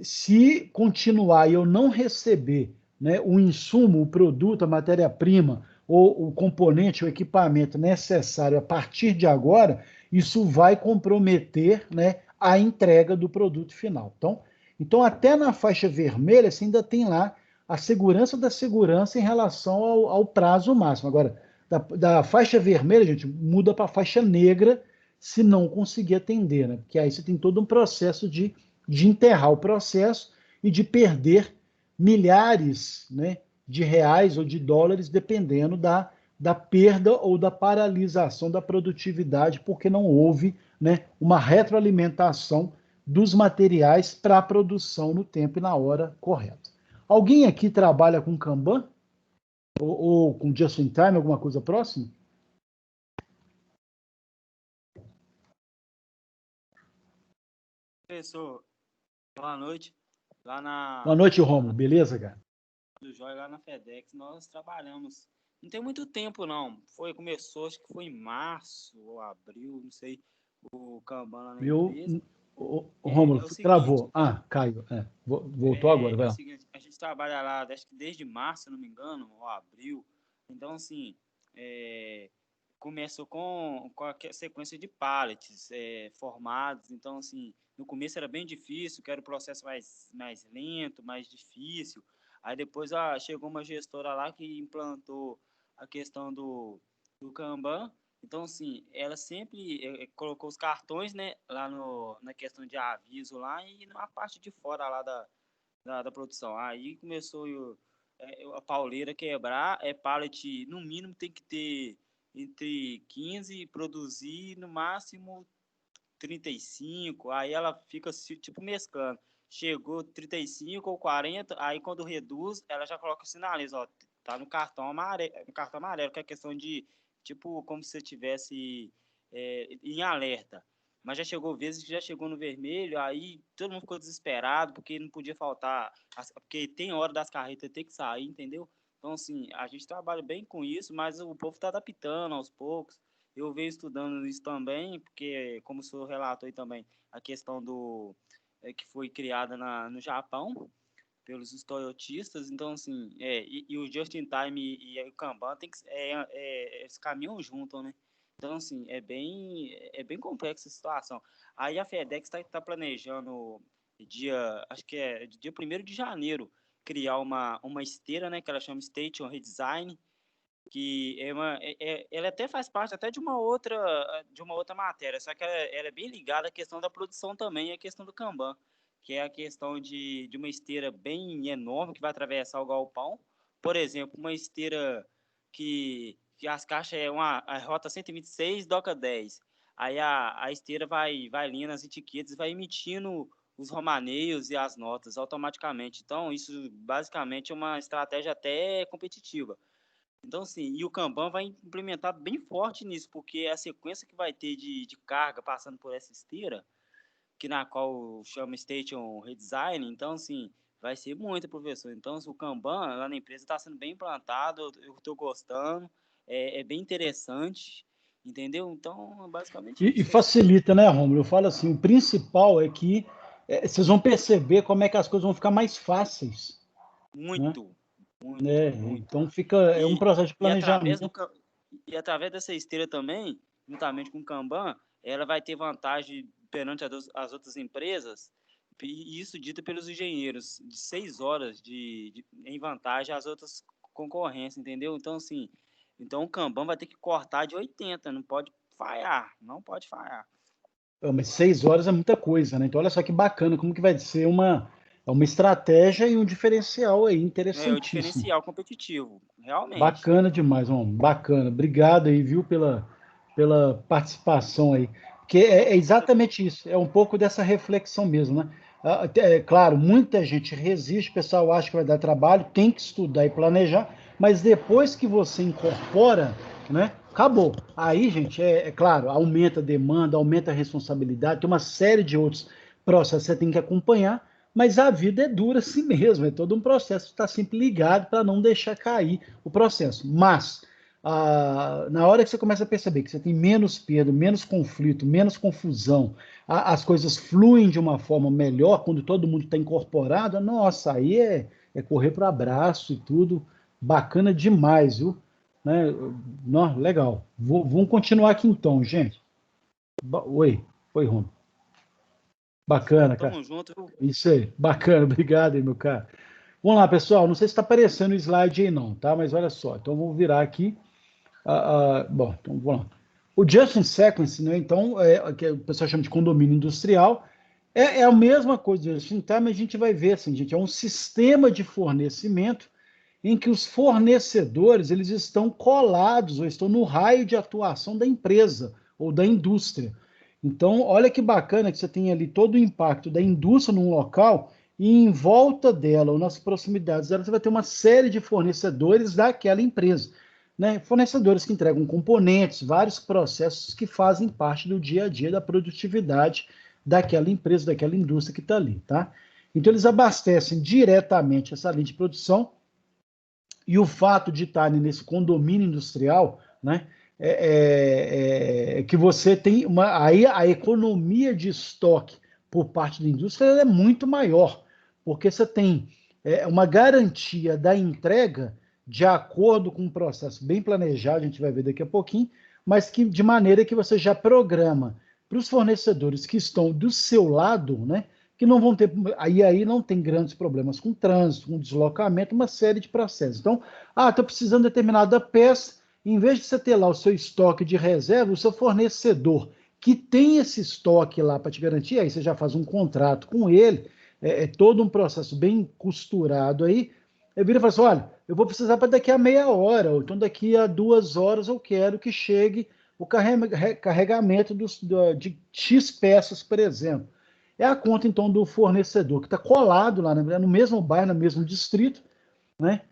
se continuar e eu não receber, né, o insumo, o produto, a matéria-prima, ou o componente, o equipamento necessário a partir de agora, isso vai comprometer, né, a entrega do produto final. Então, até na faixa vermelha, você ainda tem lá a segurança da segurança em relação ao prazo máximo. Agora, da faixa vermelha, gente, muda para a faixa negra se não conseguir atender, né? Porque aí você tem todo um processo de enterrar o processo e de perder milhares, né, de reais ou de dólares, dependendo da perda ou da paralisação da produtividade, porque não houve, né, uma retroalimentação dos materiais para a produção no tempo e na hora correta. Alguém aqui trabalha com Kanban? Ou com Just in Time, alguma coisa próxima? Professor, boa noite. Boa noite, Romulo. Beleza, cara? Do Jóia, lá na FedEx, nós trabalhamos. Não tem muito tempo, não. Começou, acho que foi em março ou abril, não sei, o Kanban lá na empresa. Romulo, travou. Caiu. Voltou agora, vai lá. É o seguinte, a gente trabalha lá, acho que desde março, se não me engano, ou abril. Então, assim, começou com a sequência de pallets formados. Então, assim, no começo era bem difícil, que era o processo mais lento, mais difícil. Aí depois chegou uma gestora lá que implantou a questão do Kanban. Então, assim, ela sempre colocou os cartões, né, lá na questão de aviso lá e na parte de fora lá da produção. Aí começou a pauleira quebrar, pallet, no mínimo tem que ter entre 15 produzir, no máximo 35, aí ela fica tipo mesclando. Chegou 35 ou 40, aí quando reduz, ela já coloca o sinaliza, ó, tá no cartão amarelo, que é questão de, tipo, como se você tivesse em alerta. Mas já chegou vezes que já chegou no vermelho, aí todo mundo ficou desesperado, porque não podia faltar, porque tem hora das carretas ter que sair, entendeu? Então, assim, a gente trabalha bem com isso, mas o povo está adaptando aos poucos. Eu venho estudando isso também, porque, como o senhor relatou aí também, a questão que foi criada no Japão, pelos toyotistas. Então, assim, e o Just in Time e o Kanban eles caminham juntos, né? Então, assim, é bem complexa a situação. Aí a FedEx está planejando acho que é dia 1º de janeiro, criar uma esteira, né, que ela chama Station Redesign, que ela até faz parte até de uma outra matéria, só que ela é bem ligada à questão da produção também, e à questão do Kanban, que é a questão de uma esteira bem enorme que vai atravessar o galpão. Por exemplo, uma esteira que as caixas a rota 126, doca 10. Aí a esteira vai lendo as etiquetas, vai emitindo os romaneios e as notas automaticamente. Então, isso basicamente é uma estratégia até competitiva. Então, assim, e o Kanban vai implementar bem forte nisso, porque a sequência que vai ter de carga passando por essa esteira, que na qual chama Station Redesign, então, assim, vai ser muita, professor. Então, o Kanban lá na empresa está sendo bem implantado, eu estou gostando, é bem interessante, entendeu? Então, basicamente E isso. facilita, né, Romulo? Eu falo assim, o principal é que vocês vão perceber como é que as coisas vão ficar mais fáceis, né? Muito, muito, muito. Então é um E, processo de e, através planejamento. e através dessa esteira também, juntamente com o Kanban, ela vai ter vantagem perante as outras empresas, e isso dito pelos engenheiros, de 6 horas em vantagem às outras concorrências, entendeu? Então, assim, o Kanban vai ter que cortar de 80, não pode falhar, não pode falhar. Mas 6 horas é muita coisa, né? Então olha só que bacana, como que vai ser uma estratégia e um diferencial aí, É o interessantíssimo. diferencial competitivo, realmente. Bacana demais, homem. Bacana. Obrigado aí, viu, pela participação aí. Porque é exatamente isso, é um pouco dessa reflexão mesmo, né? Claro, muita gente resiste, o pessoal acha que vai dar trabalho, tem que estudar e planejar, mas depois que você incorpora, né, acabou. Aí, gente, claro, aumenta a demanda, aumenta a responsabilidade, tem uma série de outros processos que você tem que acompanhar, mas a vida é dura assim mesmo, é todo um processo que está sempre ligado para não deixar cair o processo. Mas, na hora que você começa a perceber que você tem menos perda, menos conflito, menos confusão, as coisas fluem de uma forma melhor quando todo mundo está incorporado, nossa, aí é correr para o abraço e tudo, bacana demais, viu? Né? Não, legal. Vamos continuar aqui então, gente. Oi, Rom. Bacana, cara. Tamo junto, viu? Isso aí, bacana, obrigado aí, meu cara. Vamos lá, pessoal, não sei se está aparecendo o slide aí não, tá? Mas olha só, então vamos virar aqui. Bom, então vamos lá. O Just in Sequence, né? Então, que o pessoal chama de condomínio industrial, é a mesma coisa do Just in Time, mas a gente vai ver assim, gente, é um sistema de fornecimento em que os fornecedores eles estão colados ou estão no raio de atuação da empresa ou da indústria. Então, olha que bacana que você tem ali todo o impacto da indústria num local e em volta dela ou nas proximidades dela você vai ter uma série de fornecedores daquela empresa, né? Fornecedores que entregam componentes, vários processos que fazem parte do dia a dia da produtividade daquela empresa, daquela indústria que está ali, tá? Então, eles abastecem diretamente essa linha de produção e o fato de estarem nesse condomínio industrial, né, que você tem aí a economia de estoque por parte da indústria é muito maior, porque você tem uma garantia da entrega de acordo com um processo bem planejado, a gente vai ver daqui a pouquinho, mas que de maneira que você já programa para os fornecedores que estão do seu lado, né, que não vão ter, aí não tem grandes problemas com trânsito, com deslocamento, uma série de processos. Então, estou precisando de determinada peça, em vez de você ter lá o seu estoque de reserva, o seu fornecedor que tem esse estoque lá para te garantir, aí você já faz um contrato com ele, é todo um processo bem costurado aí, eu viro e falo assim, olha, eu vou precisar para daqui a meia hora, ou então daqui a 2 horas eu quero que chegue o carregamento de X peças, por exemplo. É a conta, então, do fornecedor, que está colado lá no mesmo bairro, no mesmo distrito, né?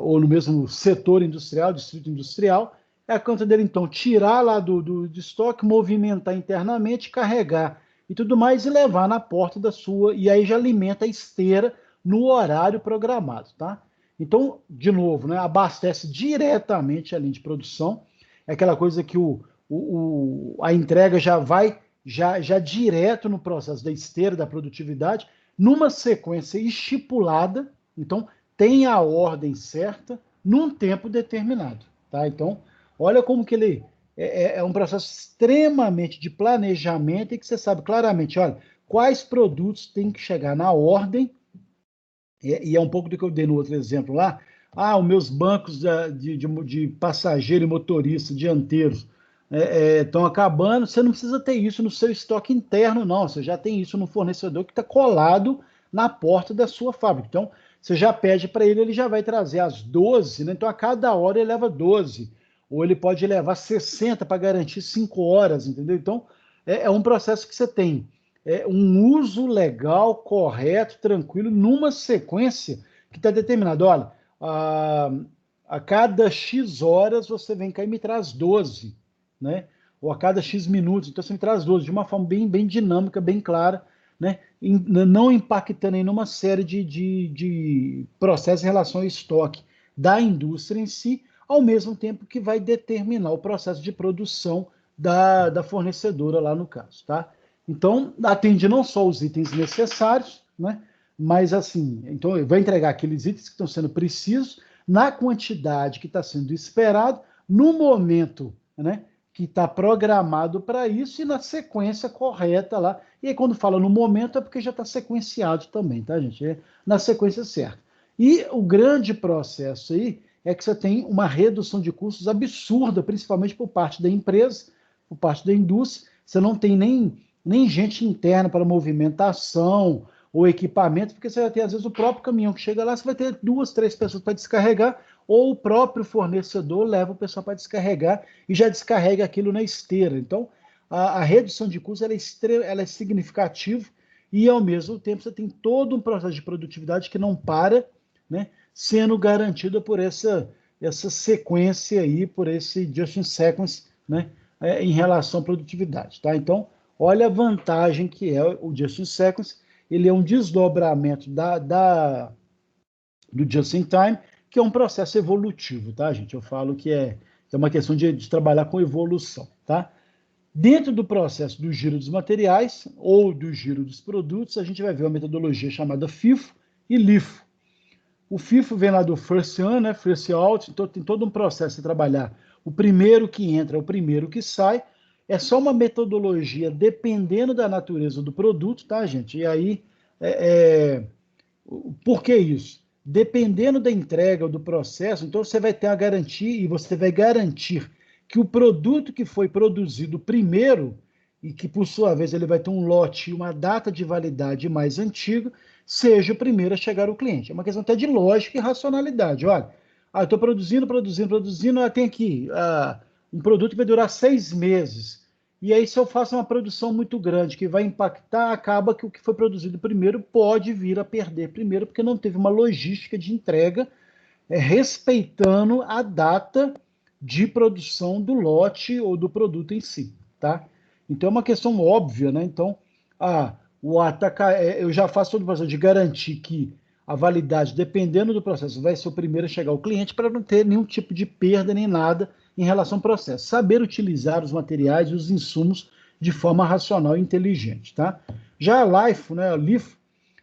Ou no mesmo setor industrial, distrito industrial. É a conta dele, então, tirar lá do estoque, movimentar internamente, carregar e tudo mais, e levar na porta da sua, e aí já alimenta a esteira no horário programado, tá? Então, de novo, né, abastece diretamente a linha de produção, é aquela coisa que a entrega já vai já direto no processo da esteira, da produtividade, numa sequência estipulada, então tem a ordem certa, num tempo determinado, tá? Então, olha como que ele é um processo extremamente de planejamento e que você sabe claramente, olha, quais produtos têm que chegar na ordem, e é um pouco do que eu dei no outro exemplo lá, os meus bancos de passageiro e motorista dianteiros estão acabando, você não precisa ter isso no seu estoque interno, não, você já tem isso no fornecedor que está colado na porta da sua fábrica. Então, você já pede para ele, ele já vai trazer as 12, né? Então a cada hora ele leva 12, ou ele pode levar 60 para garantir 5 horas, entendeu? Então, é um processo que você tem um uso legal, correto, tranquilo, numa sequência que está determinada. Olha, a cada X horas você vem cá e me traz 12, né? Ou a cada X minutos, então você me traz 12, de uma forma bem dinâmica, bem clara, né? Não impactando em uma série de processos em relação ao estoque da indústria em si, ao mesmo tempo que vai determinar o processo de produção da fornecedora lá no caso, tá? Então, atende não só os itens necessários, né? Mas assim, então vai entregar aqueles itens que estão sendo precisos, na quantidade que está sendo esperado, no momento, né, que está programado para isso e na sequência correta lá. E aí, quando fala no momento, é porque já está sequenciado também, tá, gente? É na sequência certa. E o grande processo aí é que você tem uma redução de custos absurda, principalmente por parte da empresa, por parte da indústria. Você não tem nem gente interna para movimentação ou equipamento, porque você vai ter, às vezes, o próprio caminhão que chega lá, você vai ter 2, 3 pessoas para descarregar, ou o próprio fornecedor leva o pessoal para descarregar e já descarrega aquilo na esteira. Então, a redução de custos ela é significativa e, ao mesmo tempo, você tem todo um processo de produtividade que não para, né, sendo garantido por essa sequência aí, por esse just in sequence, né, em relação à produtividade. Tá? Então, olha a vantagem que é o just in sequence, ele é um desdobramento do just in time, que é um processo evolutivo, tá, gente? Eu falo que é uma questão de trabalhar com evolução, tá? Dentro do processo do giro dos materiais ou do giro dos produtos, a gente vai ver uma metodologia chamada FIFO e LIFO. O FIFO vem lá do First In, né? First Out, então tem todo um processo de trabalhar. O primeiro que entra é o primeiro que sai. É só uma metodologia dependendo da natureza do produto, tá, gente? E aí, por que isso? Dependendo da entrega ou do processo, então você vai ter a garantia e você vai garantir que o produto que foi produzido primeiro, e que por sua vez ele vai ter um lote e uma data de validade mais antiga, seja o primeiro a chegar ao cliente. É uma questão até de lógica e racionalidade. Olha, eu estou produzindo, tem aqui um produto que vai durar 6 meses. E aí, se eu faço uma produção muito grande que vai impactar, acaba que o que foi produzido primeiro pode vir a perder primeiro, porque não teve uma logística de entrega respeitando a data de produção do lote ou do produto em si, tá? Então, é uma questão óbvia, né? Então, eu já faço todo o processo de garantir que a validade, dependendo do processo, vai ser o primeiro a chegar ao cliente para não ter nenhum tipo de perda nem nada em relação ao processo. Saber utilizar os materiais e os insumos de forma racional e inteligente, tá? Já a LIFO, né? A LIFO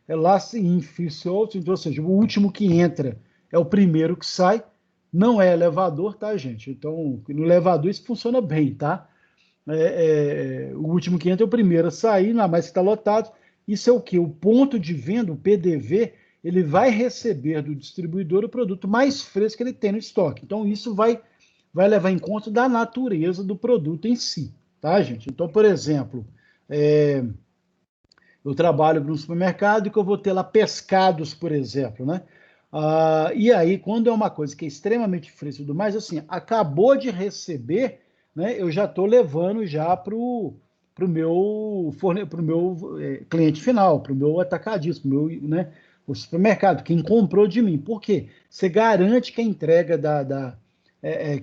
é Last In, First Out, então, ou seja, o último que entra é o primeiro que sai, Não é elevador, tá, gente? Então, no elevador isso funciona bem, tá? O último que entra é o primeiro a sair, ainda mais que está lotado. Isso é o quê? O ponto de venda, o PDV, ele vai receber do distribuidor o produto mais fresco que ele tem no estoque. Então, isso vai levar em conta da natureza do produto em si, tá, gente? Então, por exemplo, eu trabalho para um supermercado que eu vou ter lá pescados, por exemplo, né? E aí, quando é uma coisa que é extremamente fresca e tudo mais, assim, acabou de receber, né? Eu já estou levando já para o meu cliente final, para o meu atacadista, pro meu, né, o supermercado, quem comprou de mim. Por quê? Você garante que a entrega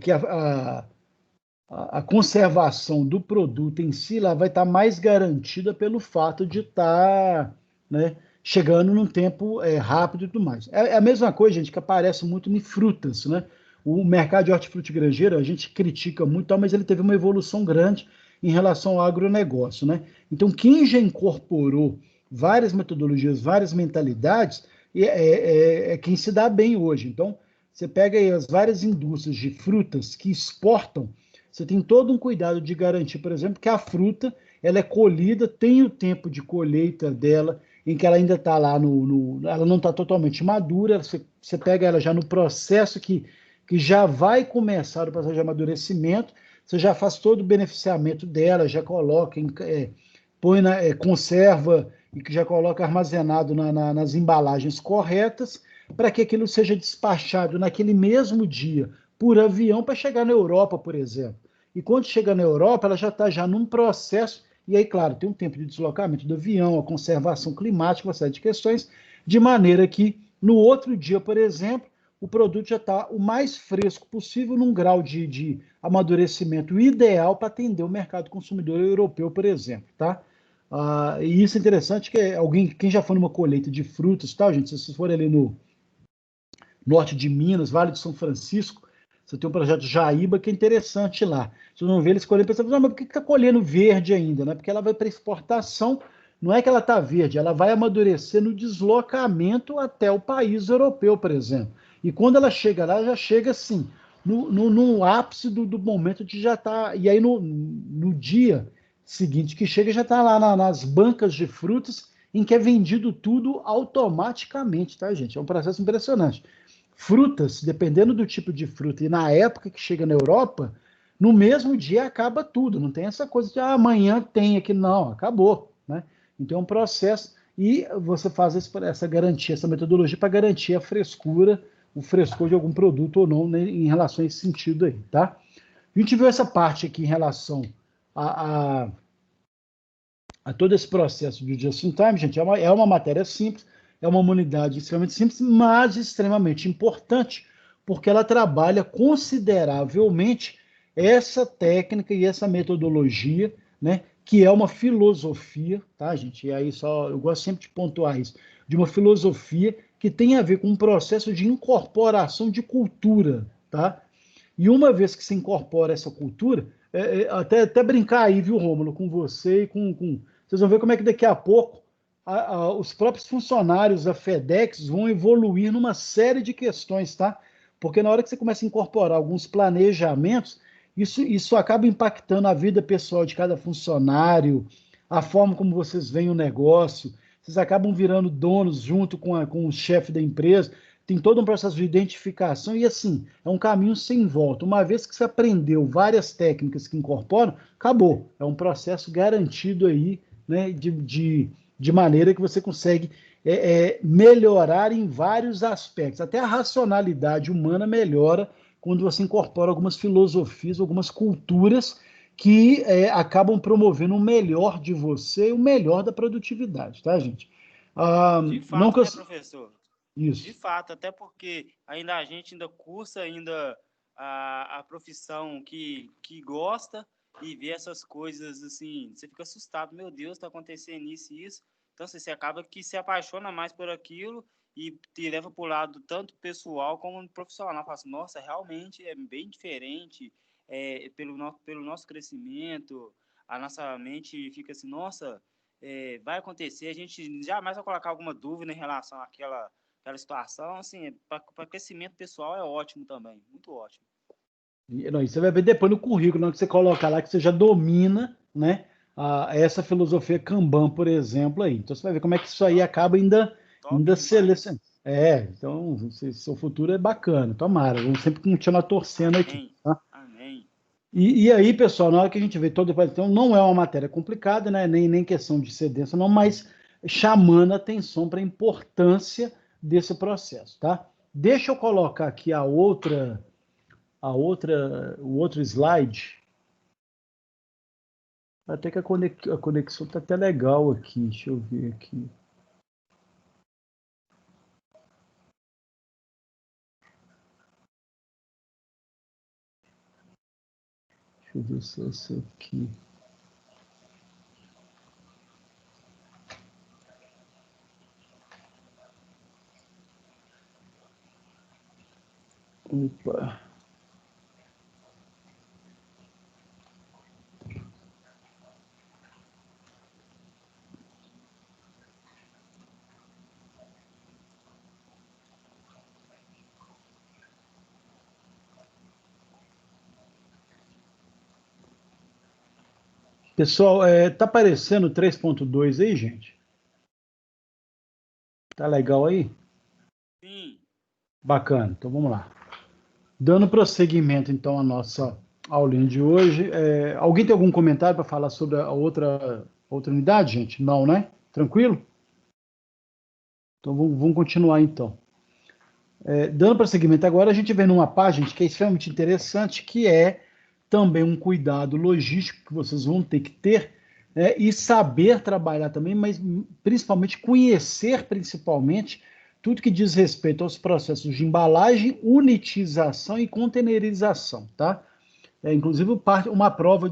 que a conservação do produto em si lá vai estar mais garantida pelo fato de estar, né, chegando num tempo rápido e tudo mais. É a mesma coisa, gente, que aparece muito em frutas, né? O mercado de hortifruti granjeiro, a gente critica muito, mas ele teve uma evolução grande em relação ao agronegócio, né? Então, quem já incorporou várias metodologias, várias mentalidades, é quem se dá bem hoje. Então, você pega aí as várias indústrias de frutas que exportam, você tem todo um cuidado de garantir, por exemplo, que a fruta ela é colhida, tem o tempo de colheita dela, em que ela ainda está lá ela não está totalmente madura, você pega ela já no processo que já vai começar o processo de amadurecimento, você já faz todo o beneficiamento dela, já coloca, põe conserva e que já coloca armazenado nas embalagens corretas, para que aquilo seja despachado naquele mesmo dia por avião para chegar na Europa, por exemplo. E quando chega na Europa, ela já está já num processo, e aí, claro, tem um tempo de deslocamento do avião, a conservação climática, uma série de questões, de maneira que no outro dia, por exemplo, o produto já está o mais fresco possível, num grau de amadurecimento ideal para atender o mercado consumidor europeu, por exemplo, tá? E isso é interessante, que quem já foi numa colheita de frutas, tá, gente? Se vocês forem ali no norte de Minas, Vale de São Francisco, você tem um projeto Jaíba que é interessante lá. Vocês vão ver eles colhendo, pensando, mas por que está colhendo verde ainda? Né? Porque ela vai para exportação, não é que ela está verde, ela vai amadurecer no deslocamento até o país europeu, por exemplo. E quando ela chega lá, já chega assim, no ápice do momento de já estar. E aí no dia seguinte que chega, já está lá nas bancas de frutas, em que é vendido tudo automaticamente, tá, gente? É um processo impressionante. Frutas, dependendo do tipo de fruta, e na época que chega na Europa, no mesmo dia acaba tudo. Não tem essa coisa de amanhã tem aqui, não, acabou. Né? Então é um processo, e você faz essa garantia, essa metodologia para garantir a frescura, o frescor de algum produto ou não, né, em relação a esse sentido aí, tá? A gente viu essa parte aqui em relação a todo esse processo de just in time, gente, é uma matéria simples, é uma unidade extremamente simples, mas extremamente importante, porque ela trabalha consideravelmente essa técnica e essa metodologia, né, que é uma filosofia, tá, gente? E aí eu gosto sempre de pontuar isso, de uma filosofia que tem a ver com um processo de incorporação de cultura, tá? E uma vez que se incorpora essa cultura, até brincar aí, viu, Rômulo, com você e com. Vocês vão ver como é que daqui a pouco os próprios funcionários da FedEx vão evoluir numa série de questões, tá? Porque na hora que você começa a incorporar alguns planejamentos, isso acaba impactando a vida pessoal de cada funcionário, a forma como vocês veem o negócio, vocês acabam virando donos junto com o chefe da empresa, tem todo um processo de identificação e, assim, é um caminho sem volta. Uma vez que você aprendeu várias técnicas que incorporam, acabou. É um processo garantido aí, né, de maneira que você consegue melhorar em vários aspectos. Até a racionalidade humana melhora quando você incorpora algumas filosofias, algumas culturas que acabam promovendo o melhor de você e o melhor da produtividade, tá, gente? De Não fato, que eu... né, professor? De Isso. fato, até porque ainda a gente ainda cursa ainda a profissão que gosta e vê essas coisas assim, você fica assustado, meu Deus, está acontecendo isso e isso. Então você acaba que se apaixona mais por aquilo e te leva para o lado tanto pessoal como profissional. Fala assim, nossa, realmente é bem diferente pelo nosso crescimento, a nossa mente fica assim, nossa, vai acontecer, a gente jamais vai colocar alguma dúvida em relação aquela situação, assim, para crescimento pessoal é ótimo também, muito ótimo. Não, você vai ver depois no currículo, que você colocar lá que você já domina, né, essa filosofia Kanban, por exemplo, aí. Então você vai ver como é que isso aí acaba ainda selecionando. Então seu futuro é bacana, tomara. Vamos sempre continuar torcendo aqui. Tá? Amém. E aí, pessoal, na hora que a gente vê todo o então não é uma matéria complicada, né? Nem questão de ser densa, não, mas chamando a atenção para a importância desse processo, tá? Deixa eu colocar aqui o outro slide. Até que a conexão está até legal aqui. Deixa eu ver aqui. Deixa eu ver se é esse aqui. Opa. Pessoal, tá aparecendo 3.2 aí, gente? Tá legal aí? Sim. Bacana, então vamos lá. Dando prosseguimento, então, à nossa aulinha de hoje. Alguém tem algum comentário para falar sobre a outra unidade, gente? Não, né? Tranquilo? Então vamos continuar, então. Dando prosseguimento agora, a gente vem numa página que é extremamente interessante, que é também um cuidado logístico que vocês vão ter que ter, né, e saber trabalhar também, mas principalmente conhecer principalmente tudo que diz respeito aos processos de embalagem, unitização e containerização, tá? Inclusive, uma prova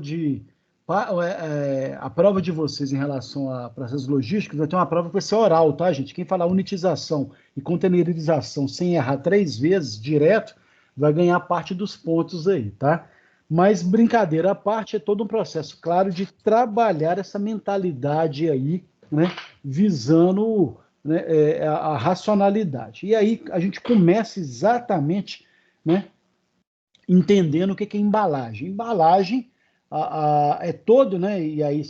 a prova de vocês em relação a processos logísticos vai ter uma prova que vai ser oral, tá, gente? Quem falar unitização e containerização sem errar 3 vezes direto, vai ganhar parte dos pontos aí, tá? Mas, brincadeira à parte, é todo um processo, claro, de trabalhar essa mentalidade aí, né? Visando, né, a racionalidade. E aí a gente começa exatamente, né, entendendo o que é embalagem. Embalagem é todo, né? E aí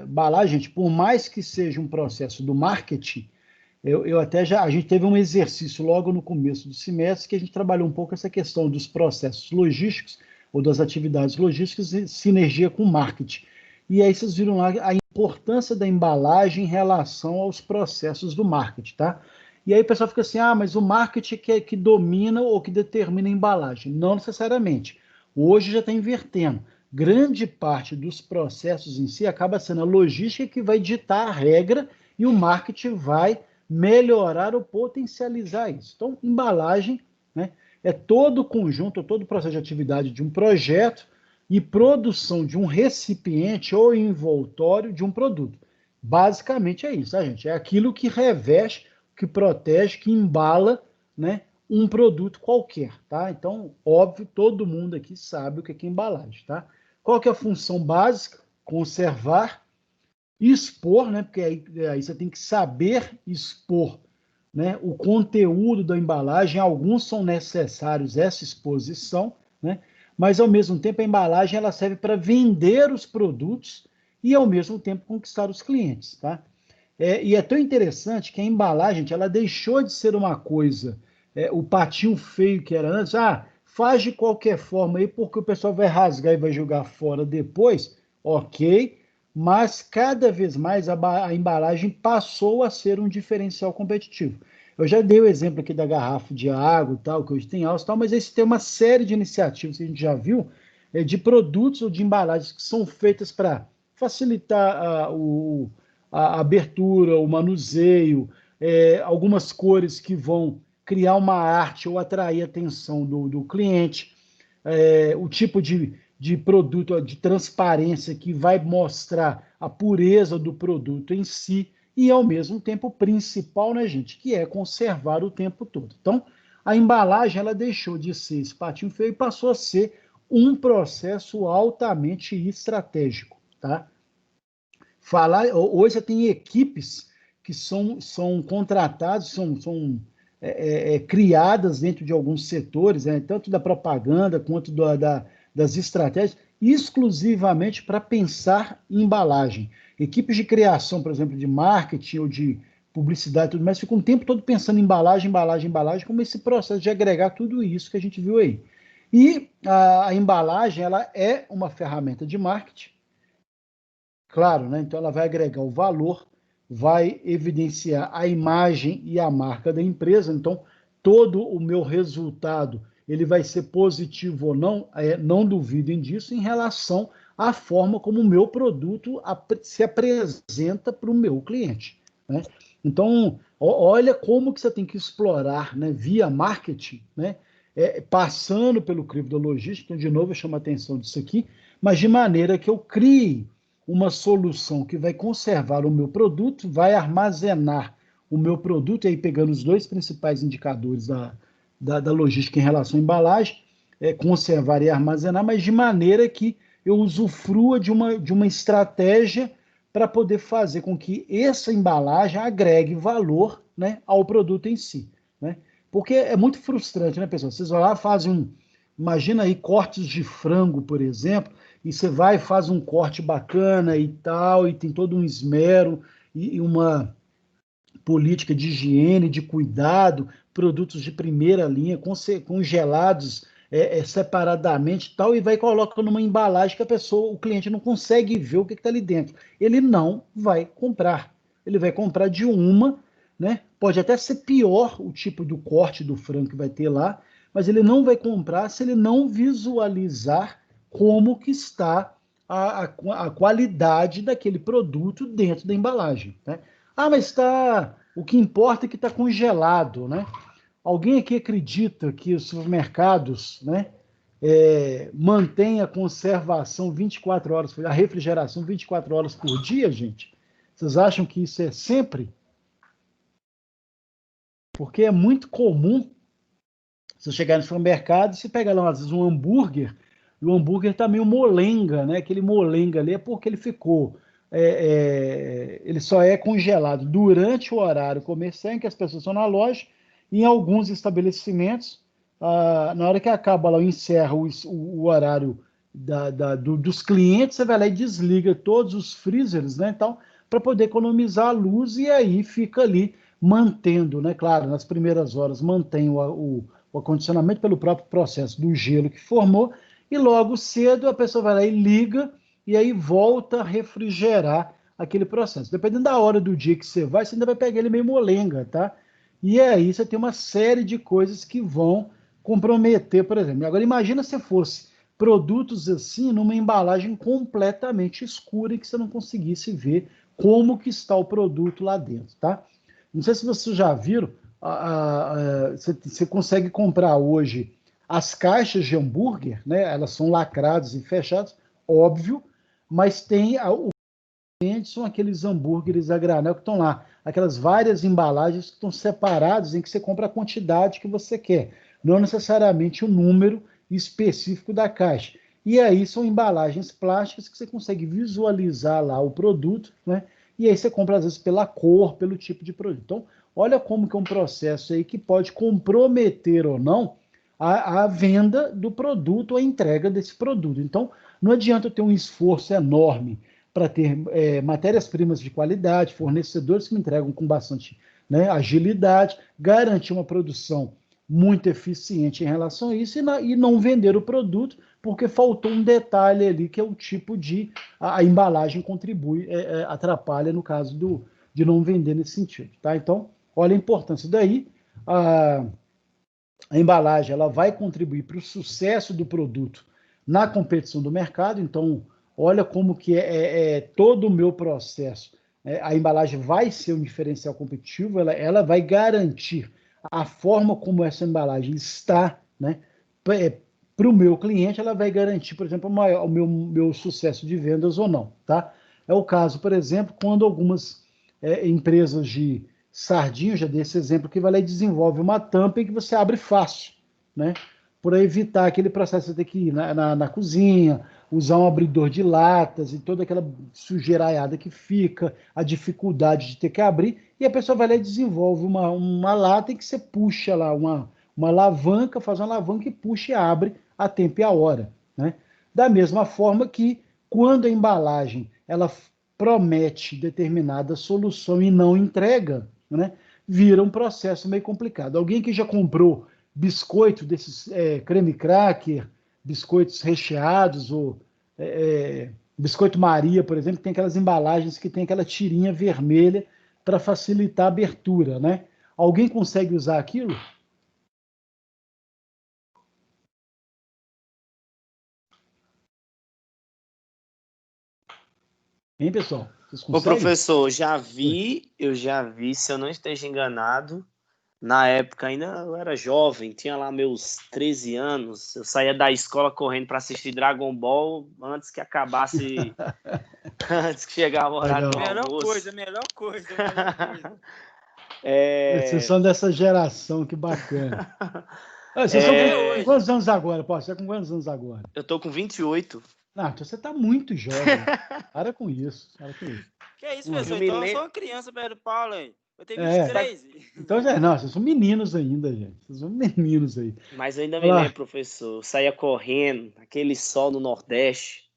embalagem, gente, por mais que seja um processo do marketing, a gente teve um exercício logo no começo do semestre que a gente trabalhou um pouco essa questão dos processos logísticos ou das atividades logísticas em sinergia com o marketing. E aí vocês viram lá a importância da embalagem em relação aos processos do marketing, tá? E aí o pessoal fica assim, mas o marketing que domina ou que determina a embalagem. Não necessariamente. Hoje já está invertendo. Grande parte dos processos em si acaba sendo a logística que vai ditar a regra e o marketing vai melhorar ou potencializar isso. Então, embalagem, né, é todo o conjunto, todo o processo de atividade de um projeto e produção de um recipiente ou envoltório de um produto. Basicamente é isso, tá, gente? É aquilo que reveste, que protege, que embala, né, um produto qualquer, tá? Então, óbvio, todo mundo aqui sabe o que é embalagem, tá? Qual que é a função básica? Conservar, expor, né? Porque aí você tem que saber expor, né, o conteúdo da embalagem. Alguns são necessários essa exposição, né? Mas ao mesmo tempo a embalagem ela serve para vender os produtos e ao mesmo tempo conquistar os clientes, tá? E é tão interessante que a embalagem ela deixou de ser uma coisa, o patinho feio que era antes, faz de qualquer forma aí porque o pessoal vai rasgar e vai jogar fora depois, ok, mas cada vez mais a embalagem passou a ser um diferencial competitivo. Eu já dei o exemplo aqui da garrafa de água e tal, que hoje tem alça e tal, mas esse tem uma série de iniciativas que a gente já viu, de produtos ou de embalagens que são feitas para facilitar a abertura, o manuseio, algumas cores que vão criar uma arte ou atrair a atenção do cliente, o tipo de produto de transparência que vai mostrar a pureza do produto em si e, ao mesmo tempo, o principal, né, gente, que é conservar o tempo todo. Então, a embalagem ela deixou de ser esse patinho feio e passou a ser um processo altamente estratégico, tá? Hoje você tem equipes que são contratados, são criadas dentro de alguns setores, tanto da propaganda quanto das estratégias, exclusivamente para pensar em embalagem. Equipes de criação, por exemplo, de marketing ou de publicidade e tudo mais, ficam o tempo todo pensando em embalagem, como esse processo de agregar tudo isso que a gente viu aí. E a embalagem, ela é uma ferramenta de marketing, claro, né? Então ela vai agregar o valor, vai evidenciar a imagem e a marca da empresa, então todo o meu resultado ele vai ser positivo ou não, não duvidem disso, em relação à forma como o meu produto se apresenta para o meu cliente, né? Então, olha como que você tem que explorar, né, via marketing, né, passando pelo crivo da logística. Então, de novo, eu chamo a atenção disso aqui, mas de maneira que eu crie uma solução que vai conservar o meu produto, vai armazenar o meu produto, e aí pegando os dois principais indicadores da logística em relação à embalagem, conservar e armazenar, mas de maneira que eu usufrua de uma estratégia para poder fazer com que essa embalagem agregue valor, né, ao produto em si, né? Porque é muito frustrante, né, pessoal? Vocês vão lá, fazem imagina aí cortes de frango, por exemplo, e você vai e faz um corte bacana e tal, e tem todo um esmero e uma política de higiene, de cuidado, produtos de primeira linha, congelados separadamente e tal, e vai e coloca numa embalagem que o cliente não consegue ver o que está ali dentro. Ele não vai comprar. Ele vai comprar de uma, né? Pode até ser pior o tipo do corte do frango que vai ter lá, mas ele não vai comprar se ele não visualizar como que está a qualidade daquele produto dentro da embalagem, né? Mas o que importa é que está congelado, né? Alguém aqui acredita que os supermercados, né, mantêm a conservação 24 horas, a refrigeração 24 horas por dia, gente? Vocês acham que isso é sempre? Porque é muito comum você chegar no supermercado e você pega lá, às vezes, um hambúrguer, e o hambúrguer está meio molenga, né? Aquele molenga ali é porque ele ficou... ele só é congelado durante o horário comercial em que as pessoas estão na loja, e em alguns estabelecimentos, na hora que acaba lá, encerra o horário dos clientes, você vai lá e desliga todos os freezers, né, então, para poder economizar a luz, e aí fica ali mantendo, né, claro, nas primeiras horas mantém o acondicionamento pelo próprio processo do gelo que formou, e logo cedo a pessoa vai lá e liga, e aí volta a refrigerar aquele processo. Dependendo da hora do dia que você ainda vai pegar ele meio molenga, tá? E aí você tem uma série de coisas que vão comprometer, por exemplo. Agora, imagina se fosse produtos assim, numa embalagem completamente escura e que você não conseguisse ver como que está o produto lá dentro, tá? Não sei se vocês já viram, você consegue comprar hoje as caixas de hambúrguer, né? Elas são lacradas e fechadas, óbvio, mas tem são aqueles hambúrgueres a granel que estão lá, aquelas várias embalagens que estão separadas em que você compra a quantidade que você quer, não necessariamente o número específico da caixa. E aí são embalagens plásticas que você consegue visualizar lá o produto, né? E aí você compra às vezes pela cor, pelo tipo de produto. Então, olha como que é um processo aí que pode comprometer ou não a venda do produto, a entrega desse produto. Então, não adianta eu ter um esforço enorme para ter matérias-primas de qualidade, fornecedores que me entregam com bastante, né, agilidade, garantir uma produção muito eficiente em relação a isso e não vender o produto porque faltou um detalhe ali que é o tipo de... A embalagem contribui, atrapalha no caso de não vender nesse sentido, tá? Então, olha a importância daí. A embalagem ela vai contribuir para o sucesso do produto na competição do mercado, então olha como que todo o meu processo. A embalagem vai ser um diferencial competitivo, ela vai garantir a forma como essa embalagem está, né, para o meu cliente, ela vai garantir, por exemplo, o meu sucesso de vendas ou não, tá? É o caso, por exemplo, quando algumas empresas de sardinha, já dei esse exemplo, que vai lá e desenvolve uma tampa em que você abre fácil, né? para evitar aquele processo de ter que ir na cozinha, usar um abridor de latas e toda aquela sujeiraiada que fica, a dificuldade de ter que abrir, e a pessoa vai lá e desenvolve uma lata em que você puxa lá uma alavanca, faz uma alavanca e puxa e abre a tempo e a hora, né? Da mesma forma que quando a embalagem ela promete determinada solução e não entrega, né, vira um processo meio complicado. Alguém que já comprou biscoito desses creme cracker, biscoitos recheados, ou biscoito Maria, por exemplo, que tem aquelas embalagens que tem aquela tirinha vermelha para facilitar a abertura, né? Alguém consegue usar aquilo? Hein, pessoal? Vocês Ô, conseguem? professor, eu já vi, se eu não esteja enganado, na época ainda eu era jovem, tinha lá meus 13 anos, eu saía da escola correndo para assistir Dragon Ball antes que acabasse, antes que chegava o horário do almoço. Melhor coisa. Vocês são dessa geração, que bacana. Vocês são com quantos anos agora, Paulo? Você é com quantos anos agora? Eu tô com 28. Não, então você tá muito jovem. Para com isso. Que é isso, pessoal? Então eu sou uma criança perto do Paulo, hein? Eu tenho 23. Então, vocês são meninos ainda, gente. Vocês são meninos aí. Mas eu ainda me lembro, professor. Eu saía correndo, aquele sol no Nordeste,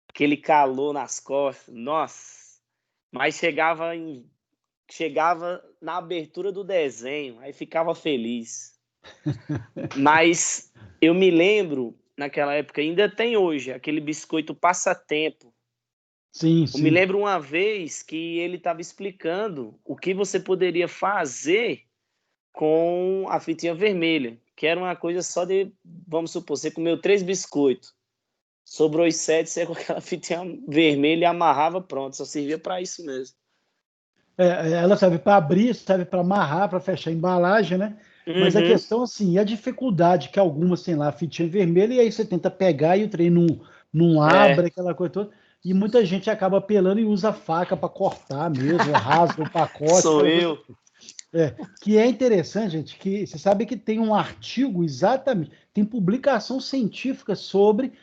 aquele calor nas costas. Nossa! Mas chegava na abertura do desenho, aí ficava feliz. Mas eu me lembro, naquela época, ainda tem hoje, aquele biscoito passatempo. Sim. Eu me lembro uma vez que ele estava explicando o que você poderia fazer com a fitinha vermelha, que era uma coisa só de, vamos supor, você comeu 3 biscoitos, sobrou os 7, você com aquela fitinha vermelha e amarrava, pronto, só servia para isso mesmo. Ela serve para abrir, serve para amarrar, para fechar a embalagem, né? Mas a questão, assim, a dificuldade que algumas têm lá, a fitinha vermelha, e aí você tenta pegar e o trem não abre, aquela coisa toda. E muita gente acaba apelando e usa a faca para cortar mesmo, rasga o pacote. Sou eu. Que é interessante, gente, que você sabe que tem um artigo exatamente, tem publicação científica sobre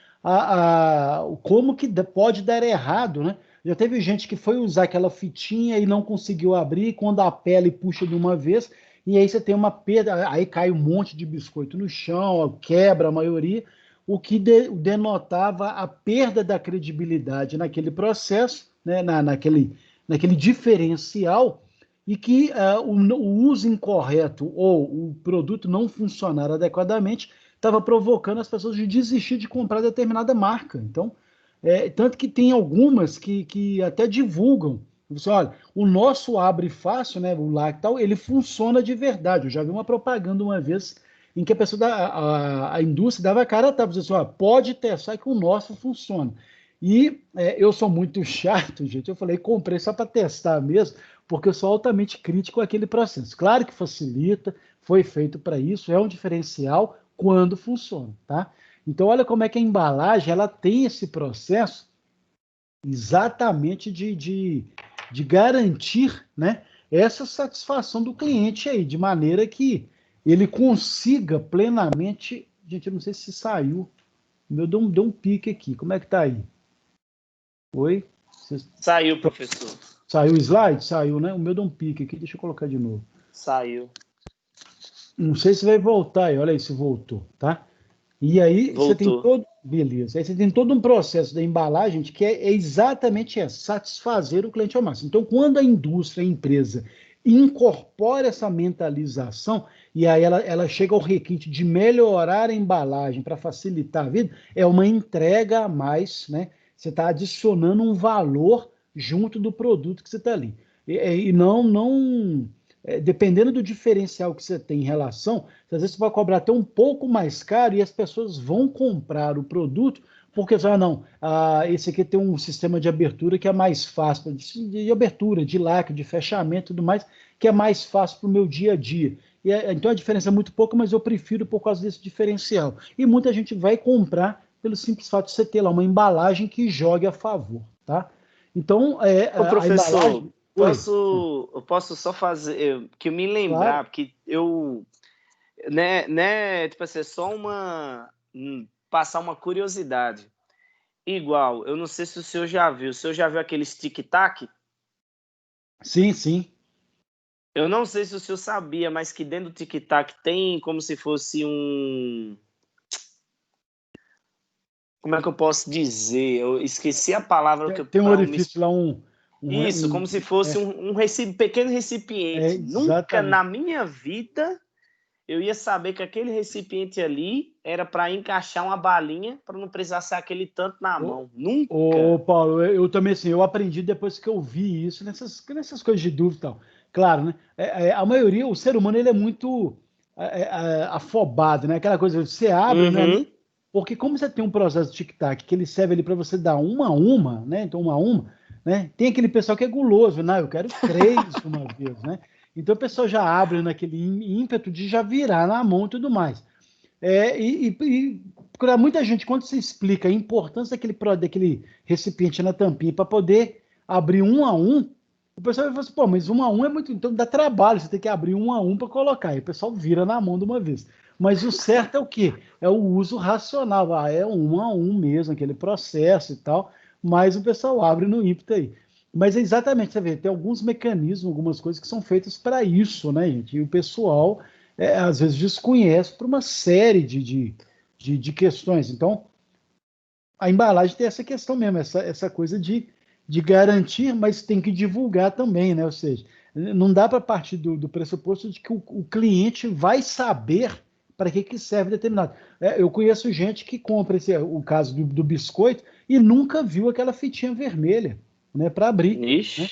como que pode dar errado, né? Já teve gente que foi usar aquela fitinha e não conseguiu abrir, quando a pele puxa de uma vez, e aí você tem uma perda, aí cai um monte de biscoito no chão, quebra a maioria, o que denotava a perda da credibilidade naquele processo, né, naquele diferencial, e que o uso incorreto ou o produto não funcionar adequadamente estava provocando as pessoas de desistir de comprar determinada marca. Então, tanto que tem algumas que até divulgam. Você, olha, o nosso Abre Fácil, né, o Lactal, ele funciona de verdade. Eu já vi uma propaganda uma vez em que a pessoa a indústria dava a cara a tapa, dizendo assim, pode testar que o nosso funciona. E eu sou muito chato, gente. Eu falei, comprei só para testar mesmo, porque eu sou altamente crítico àquele processo. Claro que facilita, foi feito para isso, é um diferencial quando funciona, tá? Então, olha como é que a embalagem ela tem esse processo exatamente de garantir, né, essa satisfação do cliente aí, de maneira que ele consiga plenamente... Gente, eu não sei se saiu. O meu deu um pique aqui. Como é que tá aí? Oi? Saiu, professor. Saiu o slide? Saiu, né? O meu deu um pique aqui. Deixa eu colocar de novo. Saiu. Não sei se vai voltar aí. Olha aí se voltou, tá? E aí você tem todo... Beleza. Aí você tem todo um processo da embalagem que é exatamente satisfazer o cliente ao máximo. Então, quando a indústria, a empresa incorpora essa mentalização e aí ela chega ao requinte de melhorar a embalagem para facilitar a vida, é uma entrega a mais, né? Você está adicionando um valor junto do produto que você está ali. E não dependendo do diferencial que você tem em relação, às vezes você vai cobrar até um pouco mais caro e as pessoas vão comprar o produto porque esse aqui tem um sistema de abertura que é mais fácil, de abertura, de lacre, de fechamento e tudo mais, que é mais fácil para o meu dia a dia. Então a diferença é muito pouca, mas eu prefiro por causa desse diferencial. E muita gente vai comprar pelo simples fato de você ter lá uma embalagem que jogue a favor, tá? Então, professor, eu posso só fazer, que eu me lembrar, claro. Porque tipo assim, só passar uma curiosidade. Igual, eu não sei se o senhor já viu aqueles tic-tac? Sim, sim. Eu não sei se o senhor sabia, mas que dentro do tic-tac tem como se fosse um... Como é que eu posso dizer? Eu esqueci a palavra Tem um para me... orifício lá, Isso, como se fosse um pequeno recipiente. Nunca na exatamente. minha vida eu ia saber que aquele recipiente ali era para encaixar uma balinha para não precisar ser aquele tanto na mão. Nunca. Paulo, eu também, assim, eu aprendi depois que eu vi isso, nessas coisas de dúvida e tal. Claro, né? A maioria, o ser humano, ele é muito afobado, né? Aquela coisa, você abre, né? Uhum. Porque como você tem um processo de tic-tac que ele serve ali para você dar uma a uma, né? Então, uma a uma, né? Tem aquele pessoal que é guloso, né? Eu quero 3 de uma vez, né? Então, o pessoal já abre naquele ímpeto de já virar na mão e tudo mais. Para muita gente, quando se explica a importância daquele recipiente na tampinha para poder abrir um a um, o pessoal vai falar assim, pô, mas um a um é muito, então dá trabalho, você tem que abrir um a um para colocar. E o pessoal vira na mão de uma vez. Mas o certo é o quê? É o uso racional. É um a um mesmo, aquele processo e tal, mas o pessoal abre no ímpeto aí. Mas é exatamente, você vê, tem alguns mecanismos, algumas coisas que são feitas para isso, né, gente? E o pessoal às vezes desconhece por uma série de questões. Então, a embalagem tem essa questão mesmo, essa coisa de garantir, mas tem que divulgar também, né? Ou seja, não dá para partir do pressuposto de que o cliente vai saber para que serve determinado. Eu conheço gente que compra o caso do biscoito e nunca viu aquela fitinha vermelha, né, para abrir. Né? Ixi.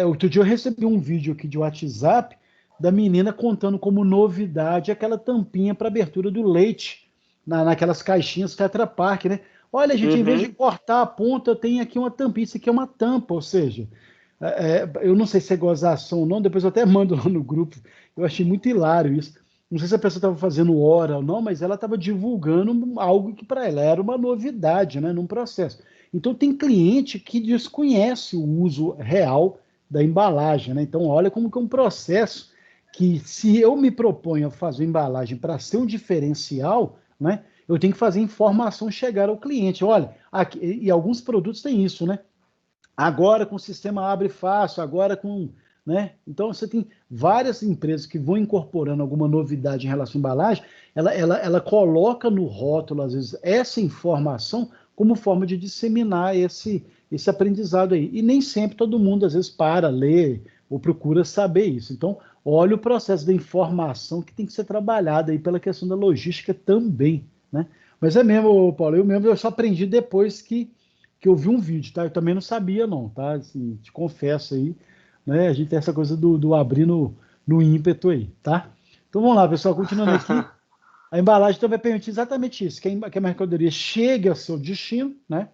Outro dia eu recebi um vídeo aqui de WhatsApp da menina contando como novidade aquela tampinha para abertura do leite naquelas caixinhas Tetra Pak, né? Olha, gente, em vez de Uhum. cortar a ponta, tem aqui uma tampinha. Isso aqui é uma tampa, ou seja, eu não sei se é gozação ou não, depois eu até mando lá no grupo. Eu achei muito hilário isso. Não sei se a pessoa estava fazendo hora ou não, mas ela estava divulgando algo que para ela era uma novidade, né, num processo. Então, tem cliente que desconhece o uso real da embalagem, né? Então, olha como que é um processo que, se eu me proponho a fazer embalagem para ser um diferencial, né, eu tenho que fazer informação chegar ao cliente. Olha, aqui, e alguns produtos têm isso, né? Agora com o sistema abre fácil, agora com, né? Então você tem várias empresas que vão incorporando alguma novidade em relação à embalagem, ela coloca no rótulo, às vezes, essa informação como forma de disseminar esse aprendizado aí. E nem sempre todo mundo, às vezes, para, lê ou procura saber isso. Então, olha o processo da informação que tem que ser trabalhado aí pela questão da logística também, né? Mas é mesmo, Paulo, eu só aprendi depois que eu vi um vídeo, tá? Eu também não sabia, não, tá? Assim, te confesso aí, né? A gente tem essa coisa do abrir no ímpeto aí, tá? Então vamos lá, pessoal, continuando aqui. A embalagem então vai permitir exatamente isso, que a mercadoria chegue ao seu destino, né,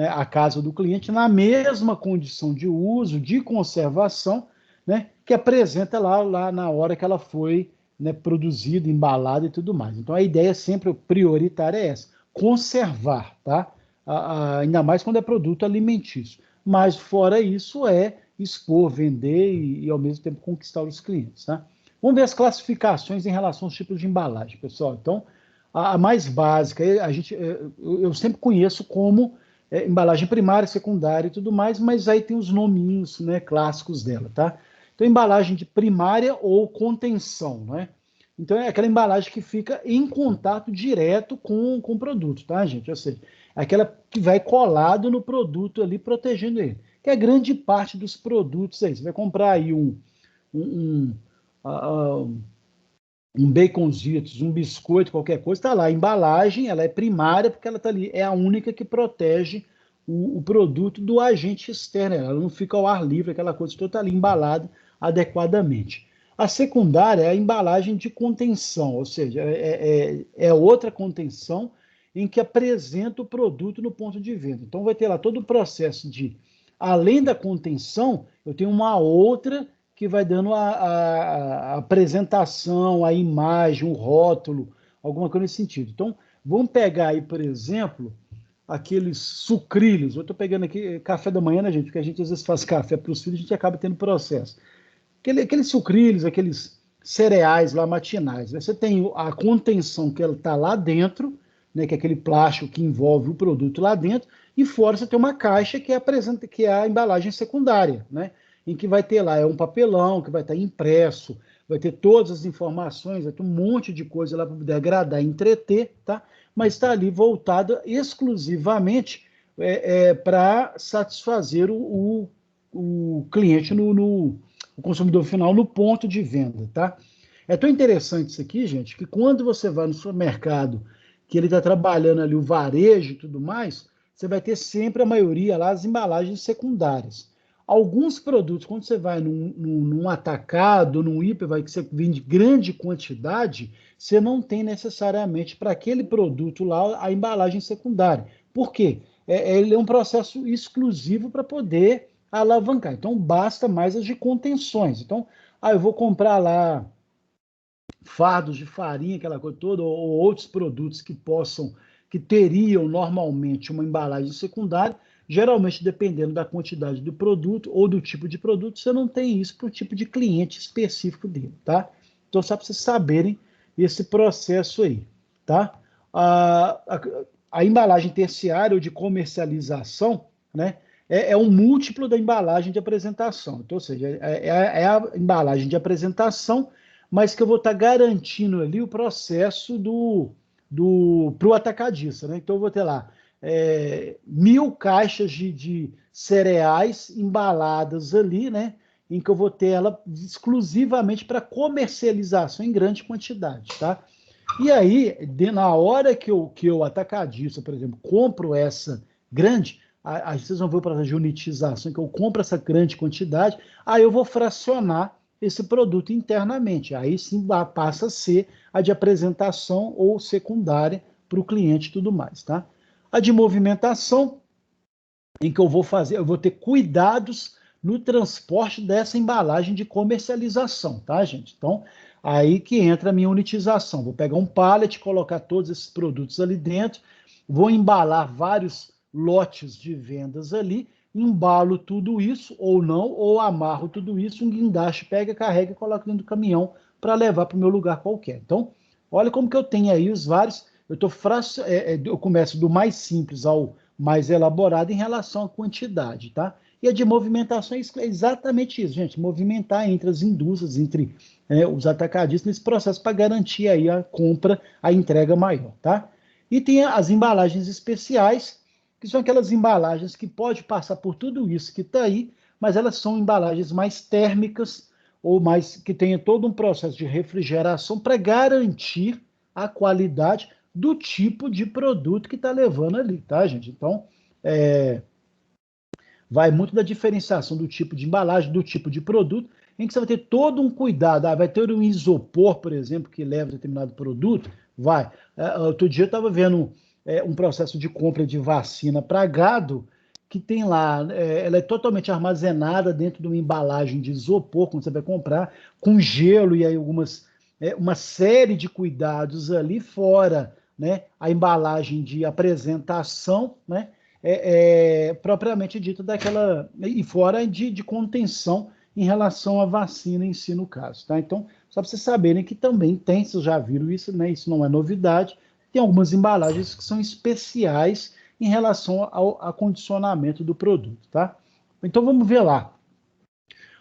à casa do cliente, na mesma condição de uso, de conservação, né, que apresenta lá na hora que ela foi, né, produzida, embalada e tudo mais. Então a ideia sempre prioritária é essa, conservar, tá? Ainda mais quando é produto alimentício. Mas fora isso é expor, vender e ao mesmo tempo conquistar os clientes, tá? Vamos ver as classificações em relação aos tipos de embalagem, pessoal. Então, a mais básica, eu sempre conheço como embalagem primária, secundária e tudo mais, mas aí tem os nominhos, né, clássicos dela, tá? Então, embalagem de primária ou contenção, né? Então, é aquela embalagem que fica em contato direto com o produto, tá, gente? Ou seja, é aquela que vai colado no produto ali, protegendo ele. Que é grande parte dos produtos aí. Você vai comprar aí um baconzitos, um biscoito, qualquer coisa, está lá. A embalagem, ela é primária porque ela está ali. É a única que protege o produto do agente externo. Ela não fica ao ar livre, aquela coisa toda está ali embalada adequadamente. A secundária é a embalagem de contenção, ou seja, é outra contenção em que apresenta o produto no ponto de venda. Então, vai ter lá todo o processo de, além da contenção, eu tenho uma outra que vai dando a apresentação, a imagem, o rótulo, alguma coisa nesse sentido. Então, vamos pegar aí, por exemplo, aqueles sucrilhos. Eu estou pegando aqui café da manhã, né, gente? Porque a gente às vezes faz café para os filhos, a gente acaba tendo processo. Aqueles sucrilhos, aqueles cereais lá matinais. Você tem a contenção que ela está lá dentro, né, que é aquele plástico que envolve o produto lá dentro, e fora você tem uma caixa que é a embalagem secundária, né, em que vai ter lá um papelão que vai estar impresso, vai ter todas as informações, vai ter um monte de coisa lá para poder agradar e entreter, tá? Mas está ali voltada exclusivamente para satisfazer o cliente, o consumidor final, no ponto de venda, tá? É tão interessante isso aqui, gente, que quando você vai no supermercado, que ele está trabalhando ali o varejo e tudo mais, você vai ter sempre a maioria lá as embalagens secundárias. Alguns produtos, quando você vai num atacado, num hiper, que você vende grande quantidade, você não tem necessariamente para aquele produto lá a embalagem secundária. Por quê? Ele é um processo exclusivo para poder alavancar. Então, basta mais as de contenções. Então, eu vou comprar lá fardos de farinha, aquela coisa toda, ou outros produtos que teriam normalmente uma embalagem secundária. Geralmente, dependendo da quantidade do produto ou do tipo de produto, você não tem isso para o tipo de cliente específico dele, tá? Então, só para vocês saberem esse processo aí, tá? A embalagem terciária ou de comercialização, né, é um múltiplo da embalagem de apresentação. Então, ou seja, é a embalagem de apresentação, mas que eu vou estar garantindo ali o processo para o atacadista, né? Então, eu vou ter lá 1.000 caixas de cereais embaladas ali, né? Em que eu vou ter ela exclusivamente para comercialização em grande quantidade, tá? E aí, na hora que eu atacadista, por exemplo, compro essa grande, aí vocês vão ver o processo de unitização, que eu compro essa grande quantidade, aí eu vou fracionar esse produto internamente. Aí sim passa a ser a de apresentação ou secundária para o cliente e tudo mais, tá? A de movimentação, em que eu vou ter cuidados no transporte dessa embalagem de comercialização, tá, gente? Então, aí que entra a minha unitização. Vou pegar um pallet, colocar todos esses produtos ali dentro, vou embalar vários lotes de vendas ali, embalo tudo isso, ou não, ou amarro tudo isso, um guindaste pega, carrega e coloca dentro do caminhão para levar para o meu lugar qualquer. Então, olha como que eu tenho aí os vários. Eu começo do mais simples ao mais elaborado em relação à quantidade, tá? E a de movimentação é exatamente isso, gente, movimentar entre as indústrias, entre os atacadistas nesse processo para garantir aí a compra, a entrega maior, tá? E tem as embalagens especiais, que são aquelas embalagens que pode passar por tudo isso que está aí, mas elas são embalagens mais térmicas ou mais que tenha todo um processo de refrigeração para garantir a qualidade do tipo de produto que está levando ali, tá, gente? Então, vai muito da diferenciação do tipo de embalagem, do tipo de produto, em que você vai ter todo um cuidado. Vai ter um isopor, por exemplo, que leva determinado produto, vai. Outro dia eu estava vendo um processo de compra de vacina para gado, que tem lá, ela é totalmente armazenada dentro de uma embalagem de isopor, quando você vai comprar, com gelo e aí uma série de cuidados ali fora, né? A embalagem de apresentação, né? Propriamente dita daquela, e fora de contenção em relação à vacina em si, no caso, tá? Então, só para vocês saberem que também tem, vocês já viram isso, né? Isso não é novidade, tem algumas embalagens que são especiais em relação ao acondicionamento do produto, tá? Então, vamos ver lá.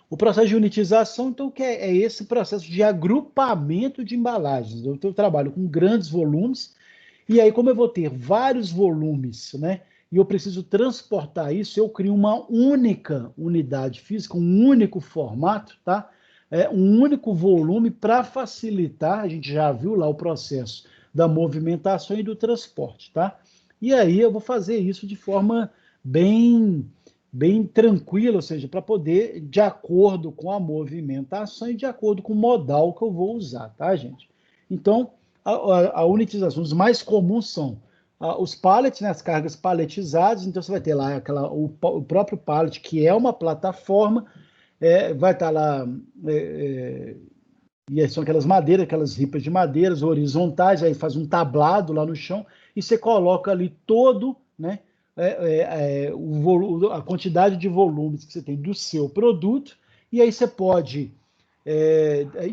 O processo de unitização, então, que é esse processo de agrupamento de embalagens. Eu trabalho com grandes volumes, e aí, como eu vou ter vários volumes, né? E eu preciso transportar isso, eu crio uma única unidade física, um único formato, tá? Um único volume para facilitar, a gente já viu lá o processo da movimentação e do transporte, tá? E aí eu vou fazer isso de forma bem tranquila, ou seja, para poder, de acordo com a movimentação e de acordo com o modal que eu vou usar, tá, gente? Então, a unitização, os mais comuns são os pallets, né, as cargas paletizadas, então você vai ter lá o próprio pallet, que é uma plataforma, vai estar lá, e são aquelas madeiras, aquelas ripas de madeiras horizontais, aí faz um tablado lá no chão, e você coloca ali todo, né, a quantidade de volumes que você tem do seu produto, e aí você pode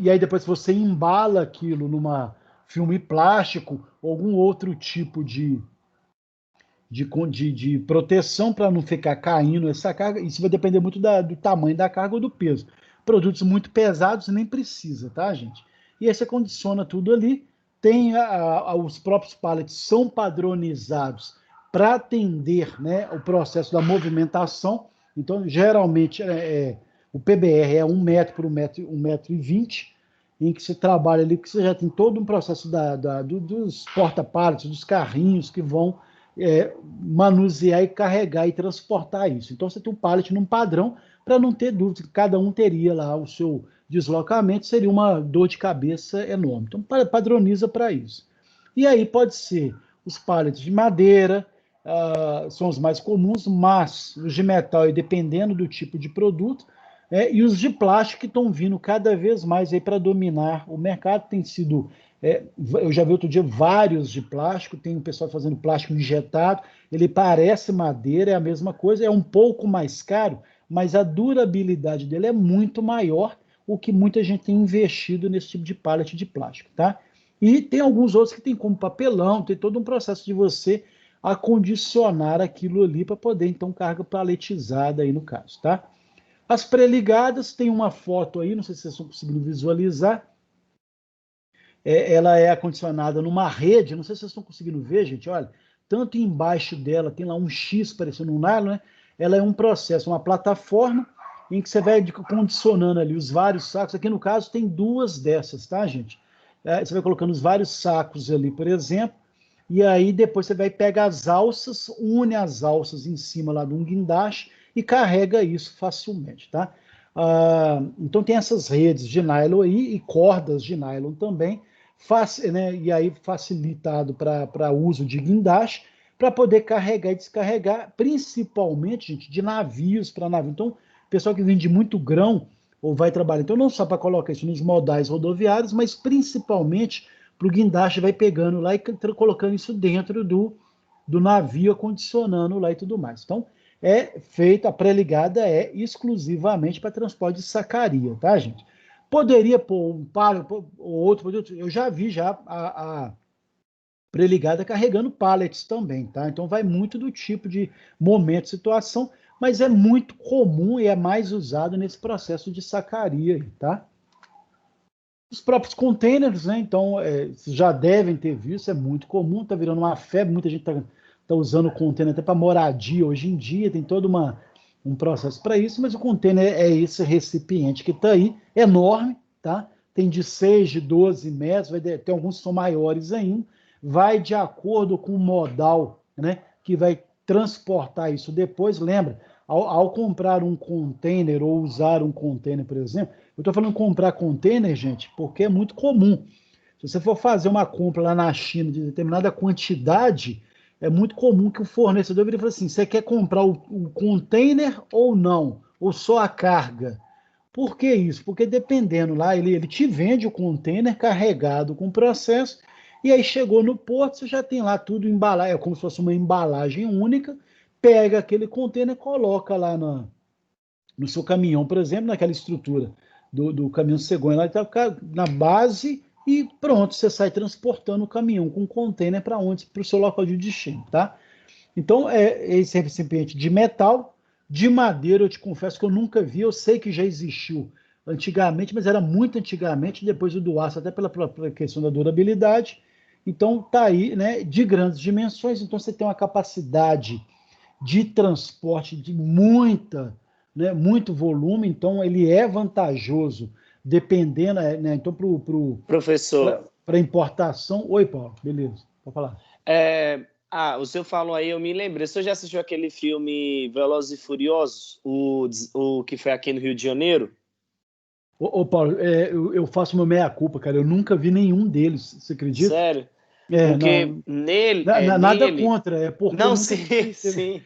e aí depois você embala aquilo numa filme plástico ou algum outro tipo de proteção para não ficar caindo essa carga. Isso vai depender muito do tamanho da carga ou do peso. Produtos muito pesados nem precisa, tá, gente? E aí você condiciona tudo ali. Tem os próprios pallets são padronizados para atender, né, o processo da movimentação. Então, geralmente, o PBR é 1 metro por 1,20 m, em que se trabalha ali, que você já tem todo um processo dos porta-pallets, dos carrinhos que vão manusear e carregar e transportar isso. Então, você tem um pallet num padrão para não ter dúvida que cada um teria lá o seu deslocamento, seria uma dor de cabeça enorme. Então, padroniza para isso. E aí pode ser os pallets de madeira, são os mais comuns, mas os de metal, dependendo do tipo de produto, e os de plástico que estão vindo cada vez mais aí para dominar o mercado, tem sido... eu já vi outro dia vários de plástico, tem um pessoal fazendo plástico injetado, ele parece madeira, é a mesma coisa, é um pouco mais caro, mas a durabilidade dele é muito maior, o que muita gente tem investido nesse tipo de pallet de plástico, tá? E tem alguns outros que tem como papelão, tem todo um processo de você acondicionar aquilo ali para poder, então, carga paletizada aí no caso, tá? As pré-ligadas, tem uma foto aí, não sei se vocês estão conseguindo visualizar, ela é acondicionada numa rede, não sei se vocês estão conseguindo ver, gente, olha, tanto embaixo dela tem lá um X parecendo um nylon, né? Ela é um processo, uma plataforma em que você vai condicionando ali os vários sacos, aqui no caso tem 2 dessas, tá, gente? Você vai colocando os vários sacos ali, por exemplo, e aí depois você vai pegar as alças, une as alças em cima lá de um guindaste e carrega isso facilmente, tá? Então tem essas redes de nylon aí e cordas de nylon também, né, e aí facilitado para uso de guindaste, para poder carregar e descarregar, principalmente, gente, de navios para navio. Então, pessoal que vende muito grão ou vai trabalhar, então não só para colocar isso nos modais rodoviários, mas principalmente para o guindaste, vai pegando lá e colocando isso dentro do navio, acondicionando lá e tudo mais. Então, a pré-ligada é exclusivamente para transporte de sacaria, tá, gente? Poderia pôr um pallet ou outro produto, eu já vi a pré-ligada carregando pallets também, tá? Então vai muito do tipo de momento, situação, mas é muito comum e é mais usado nesse processo de sacaria, tá? Os próprios containers, né? Então, vocês já devem ter visto, é muito comum, tá virando uma febre, muita gente tá usando o container até para moradia hoje em dia, tem todo um processo para isso, mas o container é esse recipiente que está aí, enorme, tá? Tem de 6, de 12 metros, tem alguns que são maiores ainda, vai de acordo com o modal, né? Que vai transportar isso depois. Lembra, ao comprar um container ou usar um container, por exemplo, eu estou falando comprar container, gente, porque é muito comum. Se você for fazer uma compra lá na China de determinada quantidade, é muito comum que o fornecedor vire e fale assim, você quer comprar o container ou não? Ou só a carga? Por que isso? Porque dependendo lá, ele te vende o container carregado com o processo, e aí chegou no porto, você já tem lá tudo embalado, é como se fosse uma embalagem única, pega aquele container, coloca lá no seu caminhão, por exemplo, naquela estrutura do caminhão cegonha, lá está na base e pronto, você sai transportando o caminhão com o container para onde? Para o seu local de destino, tá? Então, esse recipiente de metal, de madeira, eu te confesso que eu nunca vi, eu sei que já existiu antigamente, mas era muito antigamente, depois o do aço, até pela questão da durabilidade. Então, tá aí, né, de grandes dimensões, então você tem uma capacidade de transporte de muito volume, então ele é vantajoso, dependendo, né, então Professor, para importação. Oi, Paulo, beleza, pode falar. O senhor falou aí, eu me lembrei. O senhor já assistiu aquele filme Velozes e Furiosos, o que foi aqui no Rio de Janeiro? Ô Paulo, eu faço uma meia-culpa, cara, eu nunca vi nenhum deles, você acredita? Sério? Porque não, nele... nada contra, é porque eu Não, nunca vi. sim.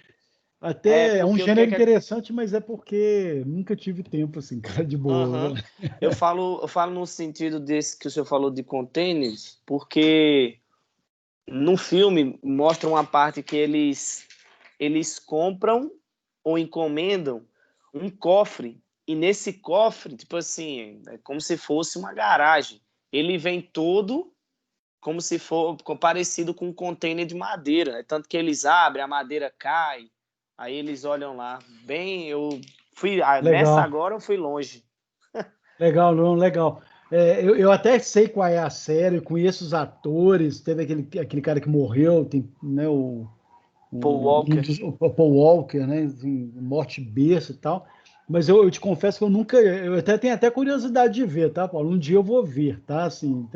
Até é um porque gênero interessante, mas é porque nunca tive tempo, assim, cara, de boa. Uhum. Eu falo no sentido desse que o senhor falou de containers, porque no filme mostra uma parte que eles compram ou encomendam um cofre E nesse cofre, tipo assim, é como se fosse uma garagem. Ele vem todo como se for parecido com um container de madeira. É tanto que eles abrem, a madeira cai, aí eles olham lá. Bem, eu fui nessa Legal. agora eu fui longe. Legal, não, legal. Eu até sei qual é a série, eu conheço os atores, teve aquele cara que morreu, tem, né, Paul Walker. o Paul Walker, né, assim, morte besta e tal, mas eu te confesso que eu até tenho até curiosidade de ver, tá, Paulo? Um dia eu vou ver, tá, assim,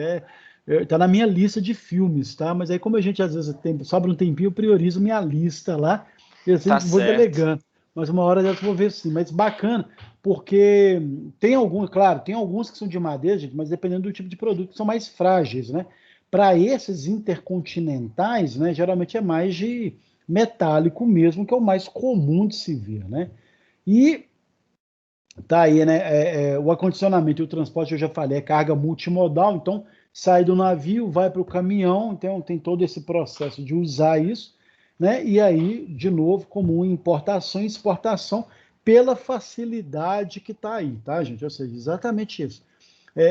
tá na minha lista de filmes, tá, mas aí como a gente às vezes sobra um tempinho, eu priorizo minha lista lá, e assim Tá vou certo. delegando, mas uma hora dessa eu vou ver sim, mas bacana, porque tem alguns, claro, tem alguns que são de madeira, gente, mas dependendo do tipo de produto, são mais frágeis, né? Para esses intercontinentais, né, geralmente é mais de metálico mesmo, que é o mais comum de se ver, né? E tá aí, né? O acondicionamento e o transporte, eu já falei, é carga multimodal, então sai do navio, vai para o caminhão, então tem todo esse processo de usar isso, né? E aí, de novo, comum em importação e exportação, pela facilidade que está aí, tá, gente? Ou seja, exatamente isso.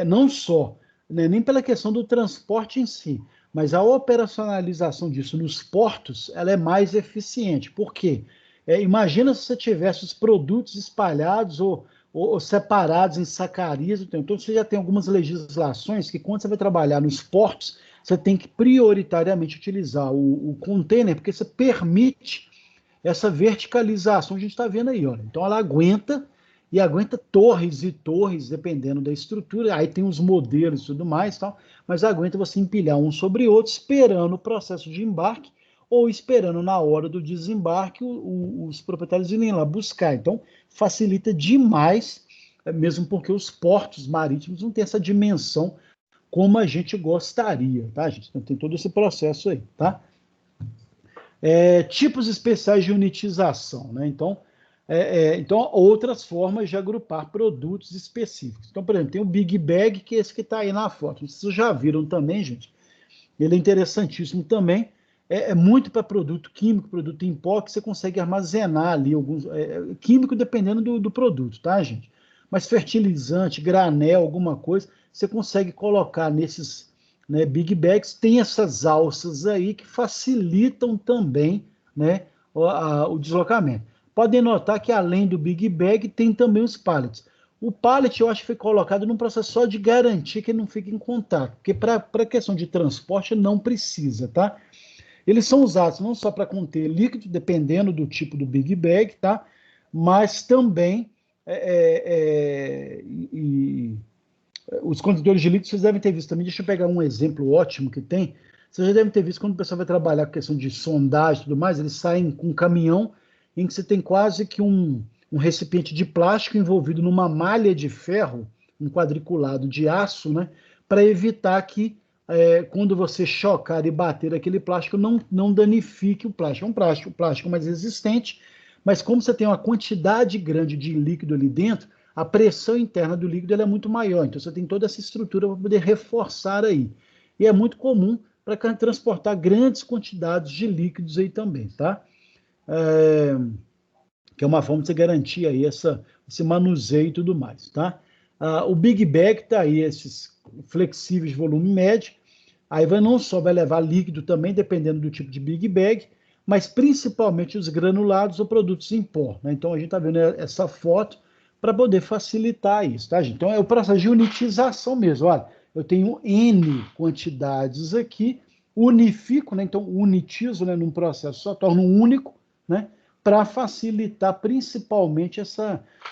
Não só, né, nem pela questão do transporte em si, mas a operacionalização disso nos portos, ela é mais eficiente. Por quê? Imagina se você tivesse os produtos espalhados ou separados em sacaria. Então, você já tem algumas legislações que, quando você vai trabalhar nos portos, você tem que prioritariamente utilizar o container, porque você permite essa verticalização que a gente está vendo aí. Olha. Então, ela aguenta e aguenta torres e torres, dependendo da estrutura. Aí tem os modelos e tudo mais, tal, mas aguenta você empilhar um sobre outro, esperando o processo de embarque ou esperando na hora do desembarque os proprietários irem lá buscar. Então, facilita demais, mesmo porque os portos marítimos não têm essa dimensão como a gente gostaria, tá, gente? Então, tem todo esse processo aí, tá? Tipos especiais de unitização, né? Então, outras formas de agrupar produtos específicos. Então, por exemplo, tem o Big Bag, que é esse que está aí na foto. Vocês já viram também, gente? Ele é interessantíssimo também. Muito para produto químico, produto em pó, que você consegue armazenar ali alguns. Químico dependendo do produto, tá, gente? Mas fertilizante, granel, alguma coisa, você consegue colocar nesses, né, Big Bags. Tem essas alças aí que facilitam também, né, o deslocamento. Podem notar que além do Big Bag, tem também os pallets. O pallet, eu acho que foi colocado num processo só de garantir que ele não fique em contato, porque para a questão de transporte não precisa, tá? Eles são usados não só para conter líquido, dependendo do tipo do Big Bag, tá? Mas também os contentores de líquido, vocês devem ter visto também. Deixa eu pegar um exemplo ótimo que tem. Vocês já devem ter visto quando o pessoal vai trabalhar com questão de sondagem e tudo mais, eles saem com um caminhão em que você tem quase que um recipiente de plástico envolvido numa malha de ferro, um quadriculado de aço, né? Para evitar que quando você chocar e bater aquele plástico, não danifique o plástico. É um plástico mais resistente, mas como você tem uma quantidade grande de líquido ali dentro, a pressão interna do líquido é muito maior. Então você tem toda essa estrutura para poder reforçar aí. E é muito comum para transportar grandes quantidades de líquidos aí também, tá? Que é uma forma de você garantir aí esse manuseio e tudo mais, tá? O Big Bag está aí, esses flexíveis de volume médio. Aí não só vai levar líquido também, dependendo do tipo de Big Bag, mas principalmente os granulados ou produtos em pó, né? Então a gente está vendo essa foto para poder facilitar isso, tá, gente? Então é o processo de unitização mesmo. Olha, eu tenho N quantidades aqui, unifico, né? Então unitizo, né, num processo só, torno único, né? Para facilitar principalmente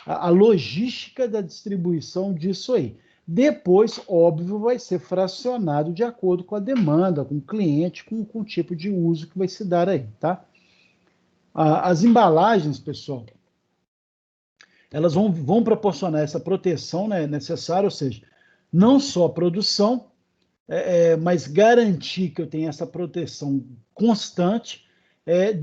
a logística da distribuição disso aí. Depois, óbvio, vai ser fracionado de acordo com a demanda, com o cliente, com o tipo de uso que vai se dar aí, tá? As embalagens, pessoal, elas vão proporcionar essa proteção, né, necessária, ou seja, não só a produção, mas garantir que eu tenha essa proteção constante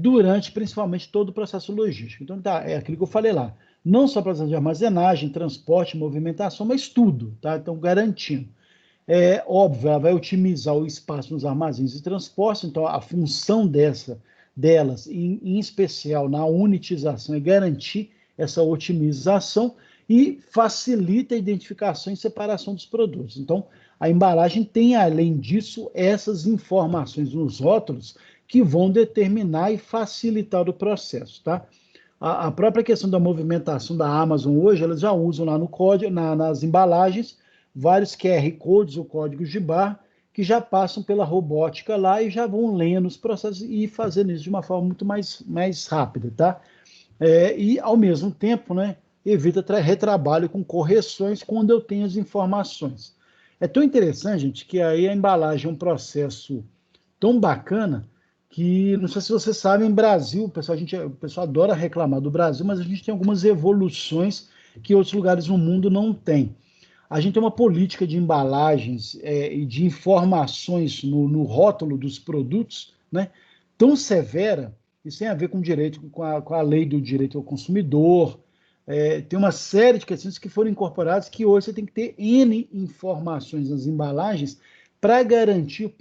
durante, principalmente, todo o processo logístico. Então, é aquilo que eu falei lá. Não só processo de armazenagem, transporte, movimentação, mas tudo, tá? Então, garantindo. Óbvio, ela vai otimizar o espaço nos armazéns e transportes, então a função delas, em especial na unitização, é garantir essa otimização e facilita a identificação e separação dos produtos. Então, a embalagem tem, além disso, essas informações nos rótulos que vão determinar e facilitar o processo, tá? A própria questão da movimentação da Amazon hoje, elas já usam lá no código, nas embalagens, vários QR Codes ou códigos de barra, que já passam pela robótica lá e já vão lendo os processos e fazendo isso de uma forma muito mais rápida, tá? E, ao mesmo tempo, né, evita retrabalho com correções quando eu tenho as informações. É tão interessante, gente, que aí a embalagem é um processo tão bacana que, não sei se vocês sabem, em Brasil, o pessoal adora reclamar do Brasil, mas a gente tem algumas evoluções que outros lugares no mundo não têm. A gente tem uma política de embalagens e de informações no rótulo dos produtos, né, tão severa, isso tem a ver com direito, com a lei do direito ao consumidor, tem uma série de questões que foram incorporadas que hoje você tem que ter N informações nas embalagens para garantir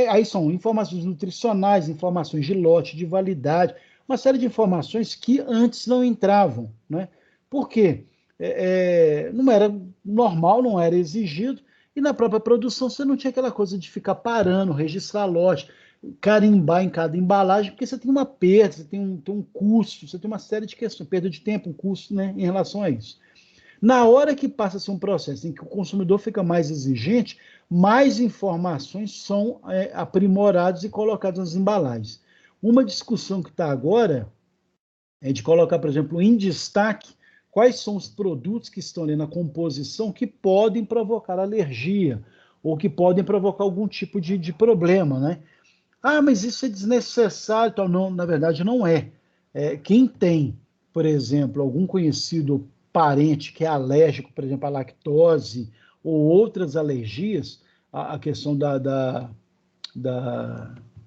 aí são informações nutricionais, informações de lote, de validade, uma série de informações que antes não entravam, né? Por quê? Não era normal, não era exigido, e na própria produção você não tinha aquela coisa de ficar parando, registrar lote, carimbar em cada embalagem, porque você tem uma perda, você tem um custo, você tem uma série de questões, perda de tempo, um custo, né, em relação a isso. Na hora que passa a ser um processo em que o consumidor fica mais exigente, mais informações são aprimoradas e colocadas nas embalagens. Uma discussão que está agora é de colocar, por exemplo, em destaque quais são os produtos que estão ali na composição que podem provocar alergia ou que podem provocar algum tipo de problema, né? Ah, mas isso é desnecessário. Então, não, na verdade, não é. Quem tem, por exemplo, algum conhecido parente que é alérgico, por exemplo, à lactose ou outras alergias, a questão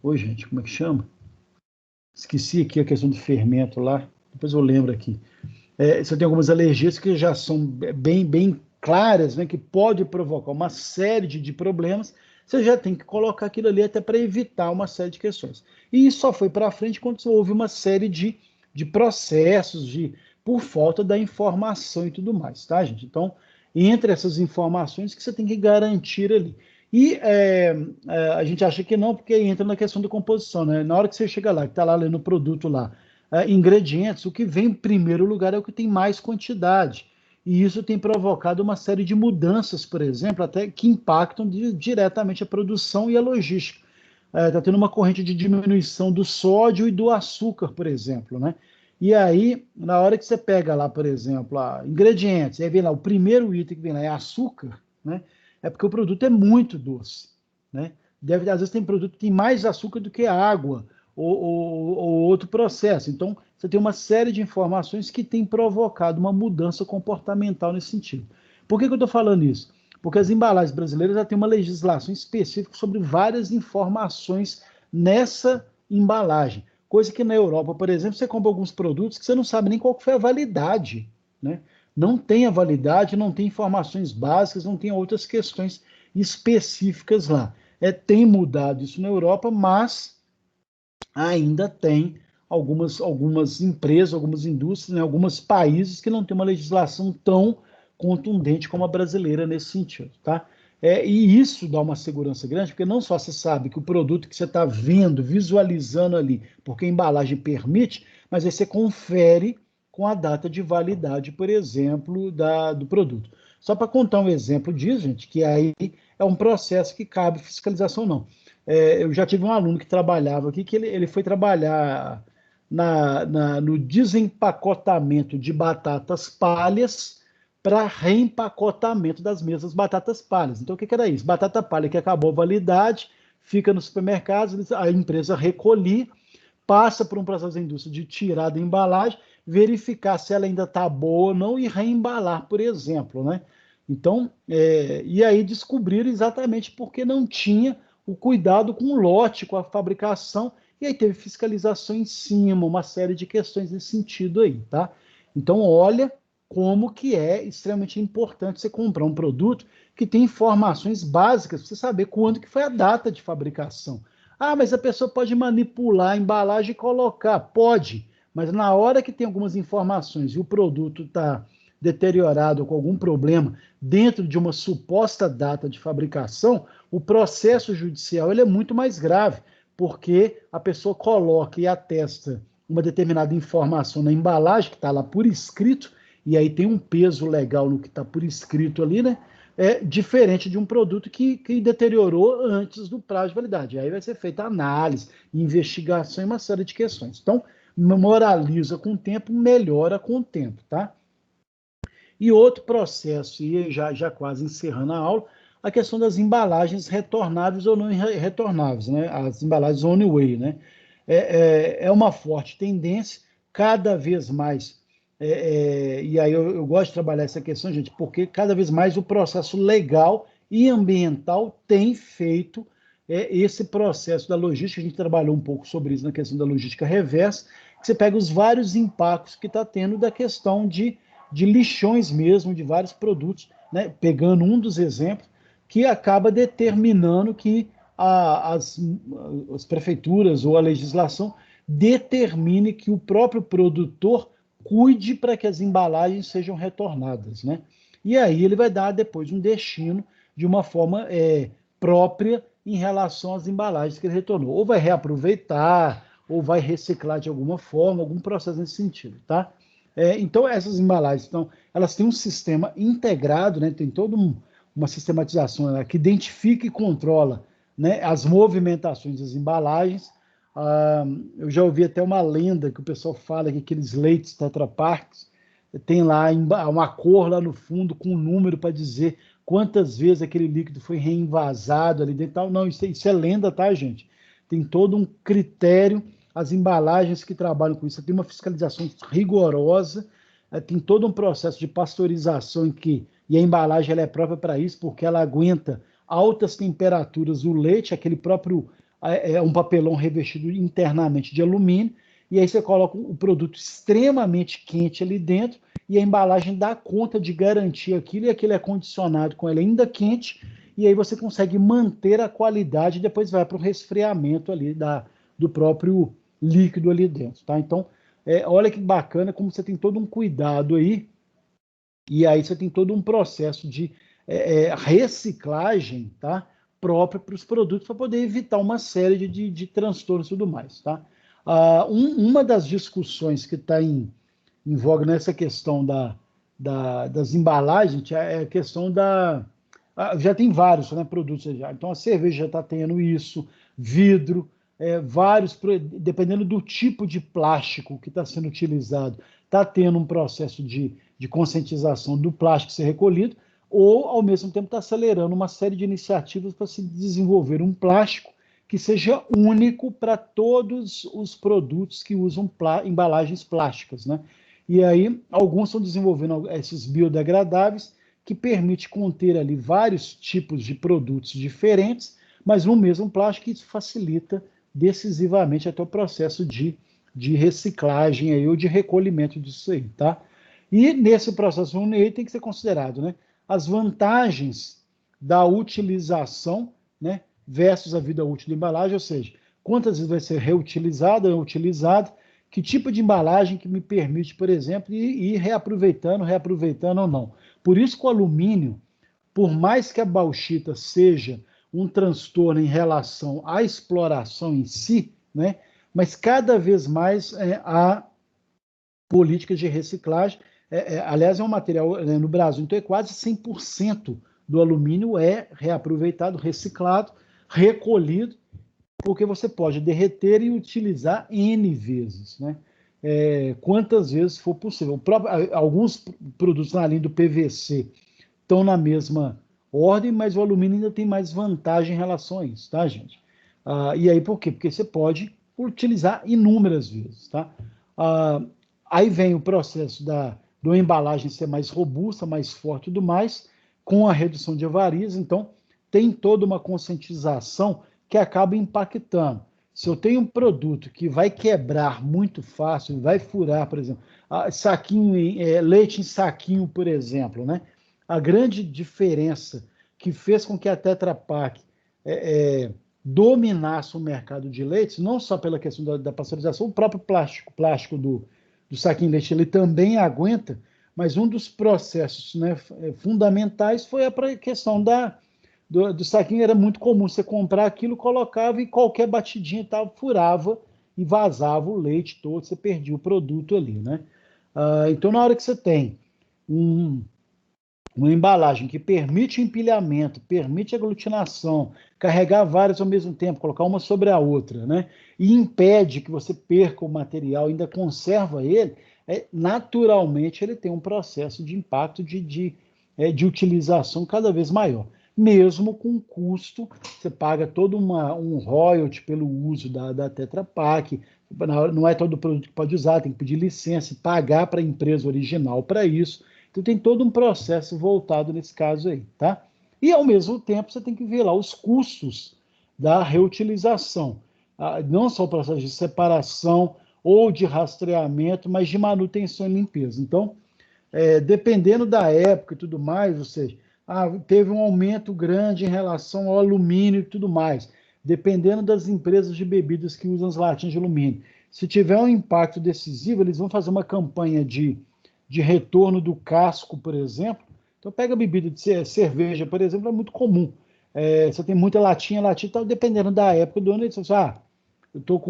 Oi, gente, como é que chama? Esqueci aqui a questão do fermento lá, depois eu lembro aqui. Você tem algumas alergias que já são bem claras, né, que pode provocar uma série de problemas, você já tem que colocar aquilo ali até para evitar uma série de questões. E isso só foi para frente quando houve uma série de processos, por falta da informação e tudo mais, tá, gente? Então, entre essas informações que você tem que garantir ali. E a gente acha que não, porque entra na questão da composição, né? Na hora que você chega lá, que está lá lendo o produto lá, ingredientes, o que vem em primeiro lugar é o que tem mais quantidade. E isso tem provocado uma série de mudanças, por exemplo, até que impactam diretamente a produção e a logística. Está tendo uma corrente de diminuição do sódio e do açúcar, por exemplo, né? E aí, na hora que você pega lá, por exemplo, ingredientes, aí vem lá, o primeiro item que vem lá é açúcar, né? É porque o produto é muito doce, né? Às vezes tem produto que tem mais açúcar do que água, ou outro processo. Então, você tem uma série de informações que tem provocado uma mudança comportamental nesse sentido. Por que eu estou falando isso? Porque as embalagens brasileiras já têm uma legislação específica sobre várias informações nessa embalagem. Coisa que na Europa, por exemplo, você compra alguns produtos que você não sabe nem qual que foi a validade, né? Não tem a validade, não tem informações básicas, não tem outras questões específicas lá. Tem mudado isso na Europa, mas ainda tem algumas empresas, algumas indústrias, né, alguns países que não têm uma legislação tão contundente como a brasileira nesse sentido, tá? E isso dá uma segurança grande, porque não só você sabe que o produto que você está vendo, visualizando ali, porque a embalagem permite, mas aí você confere com a data de validade, por exemplo, do produto. Só para contar um exemplo disso, gente, que aí é um processo que cabe fiscalização, não. Eu já tive um aluno que trabalhava aqui, que ele foi trabalhar no desempacotamento de batatas palhas para reempacotamento das mesmas batatas palhas. Então, o que era isso? Batata palha que acabou a validade, fica no supermercado, a empresa recolhe, passa por um processo da indústria de tirar da embalagem, verificar se ela ainda está boa ou não e reembalar, por exemplo, né? Então, e aí descobriram exatamente porque não tinha o cuidado com o lote, com a fabricação, e aí teve fiscalização em cima, uma série de questões nesse sentido aí, tá? Então, olha como que é extremamente importante você comprar um produto que tem informações básicas para você saber quando que foi a data de fabricação. Ah, mas a pessoa pode manipular a embalagem e colocar. Pode, mas na hora que tem algumas informações e o produto está deteriorado ou com algum problema dentro de uma suposta data de fabricação, o processo judicial ele é muito mais grave, porque a pessoa coloca e atesta uma determinada informação na embalagem, que está lá por escrito, e aí tem um peso legal no que está por escrito ali, né? É diferente de um produto que deteriorou antes do prazo de validade. Aí vai ser feita análise, investigação e uma série de questões. Então, moraliza com o tempo, melhora com o tempo, tá? E outro processo, e já quase encerrando a aula, a questão das embalagens retornáveis ou não retornáveis, né? As embalagens one way, né? É uma forte tendência, cada vez mais. E aí eu gosto de trabalhar essa questão, gente, porque cada vez mais o processo legal e ambiental tem feito esse processo da logística. A gente trabalhou um pouco sobre isso na questão da logística reversa, que você pega os vários impactos que está tendo da questão de lixões mesmo, de vários produtos, né? Pegando um dos exemplos, que acaba determinando que as prefeituras ou a legislação determine que o próprio produtor cuide para que as embalagens sejam retornadas, né? E aí ele vai dar depois um destino de uma forma própria em relação às embalagens que ele retornou. Ou vai reaproveitar, ou vai reciclar de alguma forma, algum processo nesse sentido, tá? Então, essas embalagens, então, elas têm um sistema integrado, né? Tem toda uma sistematização, né, que identifica e controla, né, as movimentações das embalagens. Eu já ouvi até uma lenda que o pessoal fala que aqueles leites Tetra Pak tem lá uma cor lá no fundo com um número para dizer quantas vezes aquele líquido foi reinvasado ali dentro. Não, isso é lenda, tá, gente? Tem todo um critério, as embalagens que trabalham com isso tem uma fiscalização rigorosa, tem todo um processo de pasteurização e a embalagem ela é própria para isso, porque ela aguenta altas temperaturas, o leite, aquele próprio um papelão revestido internamente de alumínio, e aí você coloca o produto extremamente quente ali dentro, e a embalagem dá conta de garantir aquilo, e aquilo é condicionado com ela ainda quente, e aí você consegue manter a qualidade, e depois vai para o resfriamento ali do próprio líquido ali dentro, tá? Então, olha que bacana como você tem todo um cuidado aí, e aí você tem todo um processo de reciclagem, tá? Própria para os produtos, para poder evitar uma série de transtornos e tudo mais, tá? Uma das discussões que está em voga nessa questão das embalagens é a questão já tem vários, né, produtos já. Então, a cerveja já está tendo isso, vidro, vários, dependendo do tipo de plástico que está sendo utilizado, está tendo um processo de conscientização do plástico ser recolhido, ou, ao mesmo tempo, está acelerando uma série de iniciativas para se desenvolver um plástico que seja único para todos os produtos que usam embalagens plásticas, né? E aí, alguns estão desenvolvendo esses biodegradáveis que permite conter ali vários tipos de produtos diferentes, mas no mesmo plástico, isso facilita decisivamente até o processo de reciclagem aí, ou de recolhimento disso aí, tá? E nesse processo tem que ser considerado, né, as vantagens da utilização, né, versus a vida útil da embalagem, ou seja, quantas vezes vai ser reutilizada ou utilizada, que tipo de embalagem que me permite, por exemplo, ir reaproveitando ou não. Por isso que o alumínio, por mais que a bauxita seja um transtorno em relação à exploração em si, né, mas cada vez mais há políticas de reciclagem. Aliás, é um material, né, no Brasil, então quase 100% do alumínio é reaproveitado, reciclado, recolhido, porque você pode derreter e utilizar N vezes, né? Quantas vezes for possível. Alguns produtos na linha do PVC estão na mesma ordem, mas o alumínio ainda tem mais vantagem em relação a isso, tá, gente? E aí por quê? Porque você pode utilizar inúmeras vezes, tá? Aí vem o processo da embalagem ser mais robusta, mais forte e tudo mais, com a redução de avarias. Então, tem toda uma conscientização que acaba impactando. Se eu tenho um produto que vai quebrar muito fácil, vai furar, por exemplo, leite em saquinho, por exemplo, né? A grande diferença que fez com que a Tetra Pak dominasse o mercado de leites, não só pela questão da pasteurização, o próprio plástico do saquinho de leite, ele também aguenta, mas um dos processos, né, fundamentais foi a questão do saquinho. Era muito comum você comprar aquilo, colocava e qualquer batidinha tal, furava e vazava o leite todo, você perdia o produto ali, né? Então, na hora que você tem uma embalagem que permite empilhamento, permite aglutinação, carregar várias ao mesmo tempo, colocar uma sobre a outra, né? E impede que você perca o material, ainda conserva ele, naturalmente ele tem um processo de impacto de utilização cada vez maior. Mesmo com custo, você paga todo um royalty pelo uso da Tetra Pak, não é todo produto que pode usar, tem que pedir licença, pagar para a empresa original para isso. Então tem todo um processo voltado nesse caso aí, tá? E ao mesmo tempo você tem que ver lá os custos da reutilização, não só o processo de separação ou de rastreamento, mas de manutenção e limpeza. Então, dependendo da época e tudo mais, ou seja, teve um aumento grande em relação ao alumínio e tudo mais, dependendo das empresas de bebidas que usam as latinhas de alumínio. Se tiver um impacto decisivo, eles vão fazer uma campanha de retorno do casco, por exemplo. Então, pega a bebida de cerveja, por exemplo, é muito comum. Você tem muita latinha, então, dependendo da época do ano, eles falam assim, eu estou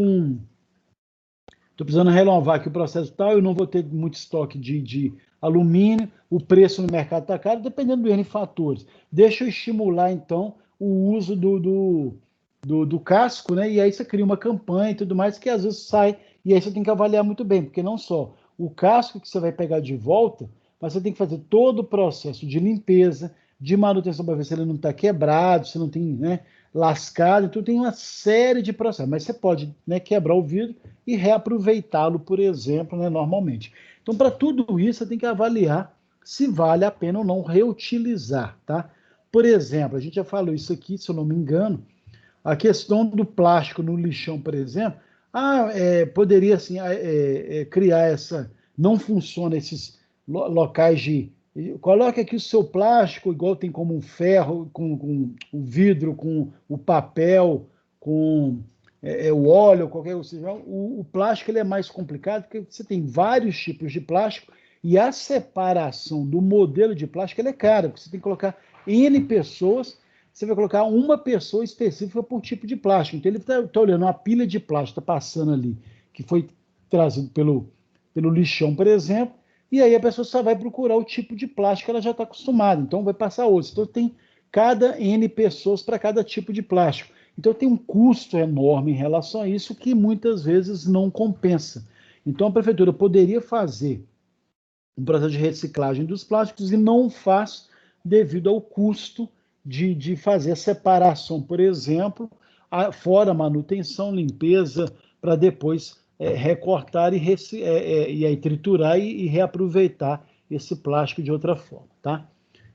precisando renovar aqui o processo tal, eu não vou ter muito estoque de alumínio, o preço no mercado está caro, dependendo do N fatores. Deixa eu estimular, então, o uso do casco, né? E aí você cria uma campanha e tudo mais, que às vezes sai, e aí você tem que avaliar muito bem, porque não só o casco que você vai pegar de volta, mas você tem que fazer todo o processo de limpeza, de manutenção para ver se ele não está quebrado, se não tem, né, lascado, então tem uma série de processos, mas você pode, né, quebrar o vidro e reaproveitá-lo, por exemplo, né, normalmente. Então, para tudo isso, você tem que avaliar se vale a pena ou não reutilizar, tá? Por exemplo, a gente já falou isso aqui, se eu não me engano, a questão do plástico no lixão, por exemplo, poderia assim, criar essa... Não funciona esses locais de... Coloque aqui o seu plástico, igual tem como um ferro, com o vidro, com o papel, com o óleo, qualquer coisa. O plástico ele é mais complicado, porque você tem vários tipos de plástico e a separação do modelo de plástico ele é cara, porque você tem que colocar N pessoas, você vai colocar uma pessoa específica por tipo de plástico. Então, ele está olhando uma pilha de plástico tá passando ali, que foi trazido pelo lixão, por exemplo, e aí a pessoa só vai procurar o tipo de plástico que ela já está acostumada, então vai passar outros. Então, tem cada N pessoas para cada tipo de plástico. Então, tem um custo enorme em relação a isso que muitas vezes não compensa. Então, a prefeitura poderia fazer um processo de reciclagem dos plásticos e não faz devido ao custo de fazer a separação, por exemplo, fora manutenção, limpeza, para depois recortar e aí triturar e reaproveitar esse plástico de outra forma, tá?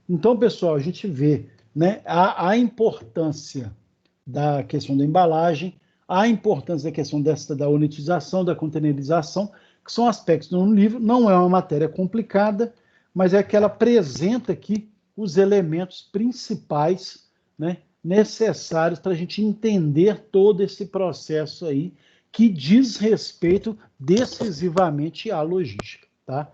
Então, pessoal, a gente vê, né, a importância da questão da embalagem, a importância da questão da unitização, da containerização, que são aspectos no livro. Não é uma matéria complicada, mas é que ela apresenta aqui os elementos principais, né, necessários para a gente entender todo esse processo aí, que diz respeito decisivamente à logística, tá?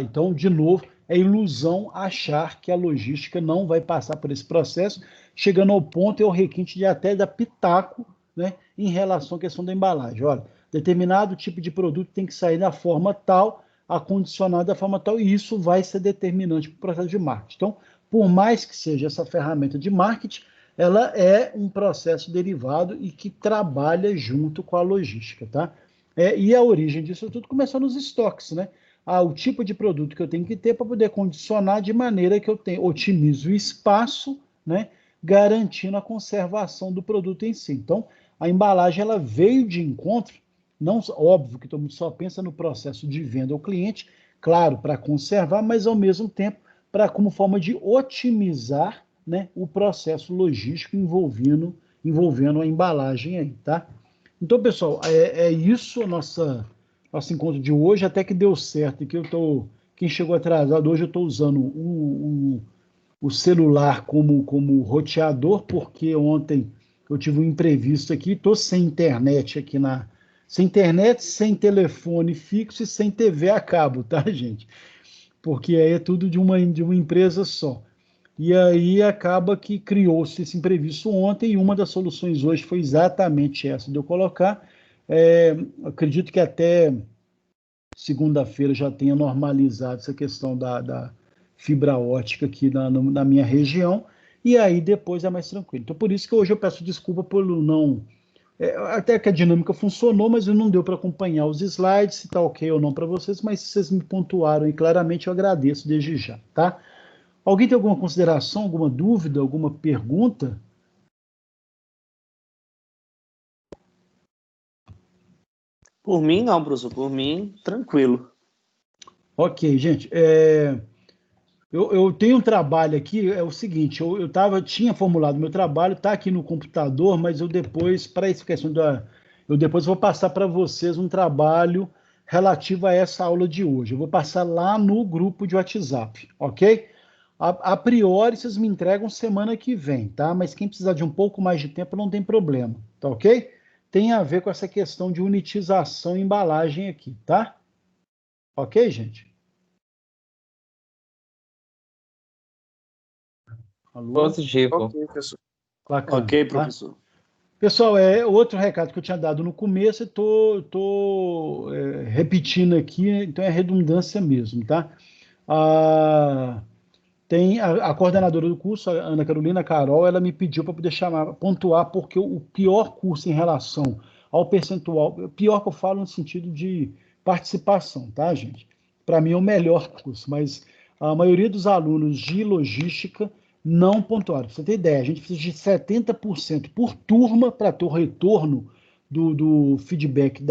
Então, de novo, é ilusão achar que a logística não vai passar por esse processo, chegando ao ponto e ao requinte de até dar pitaco, né, em relação à questão da embalagem. Olha, determinado tipo de produto tem que sair da forma tal, acondicionado da forma tal, e isso vai ser determinante para o processo de marketing. Então, por mais que seja essa ferramenta de marketing, ela é um processo derivado e que trabalha junto com a logística, tá? E a origem disso tudo começou nos estoques, né? O tipo de produto que eu tenho que ter para poder condicionar de maneira que eu otimizo o espaço, né? Garantindo a conservação do produto em si. Então, a embalagem ela veio de encontro, não, óbvio que todo mundo só pensa no processo de venda ao cliente, claro, para conservar, mas ao mesmo tempo como forma de otimizar, né, o processo logístico envolvendo a embalagem aí, tá? Então, pessoal, isso nosso encontro de hoje, até que deu certo, que quem chegou atrasado, hoje eu estou usando o celular como roteador, porque ontem eu tive um imprevisto aqui, estou sem internet aqui sem internet, sem telefone fixo e sem TV a cabo, tá, gente? porque aí é tudo de uma empresa só. E aí acaba que criou-se esse imprevisto ontem, e uma das soluções hoje foi exatamente essa de eu colocar. Acredito que até segunda-feira já tenha normalizado essa questão da fibra ótica aqui na minha região, e aí depois é mais tranquilo. Então, por isso que hoje eu peço desculpa por não... até que a dinâmica funcionou, mas não deu para acompanhar os slides, se está ok ou não para vocês, mas se vocês me pontuaram e claramente, eu agradeço desde já, tá? Alguém tem alguma consideração, alguma dúvida, alguma pergunta? Por mim, não, professor. Por mim, tranquilo. Ok, gente. Eu tenho um trabalho aqui, é o seguinte, tinha formulado meu trabalho, está aqui no computador, mas eu depois, para essa questão eu depois vou passar para vocês um trabalho relativo a essa aula de hoje. Eu vou passar lá no grupo de WhatsApp, ok? A priori, vocês me entregam semana que vem, tá? Mas quem precisar de um pouco mais de tempo não tem problema, tá ok? Tem a ver com essa questão de unitização e embalagem aqui, tá? Ok, gente? Alô? Positivo. Ok, professor. Bacana, Ok, tá? professor. Pessoal, outro recado que eu tinha dado no começo, eu estou repetindo aqui, então é redundância mesmo, tá? Tem a coordenadora do curso, a Ana Carolina Carol, ela me pediu para poder pontuar, porque o pior curso em relação ao percentual, pior que eu falo no sentido de participação, tá, gente? Para mim é o melhor curso, mas a maioria dos alunos de logística não pontuaram. Pra você ter ideia, a gente precisa de 70% por turma para ter o retorno do feedback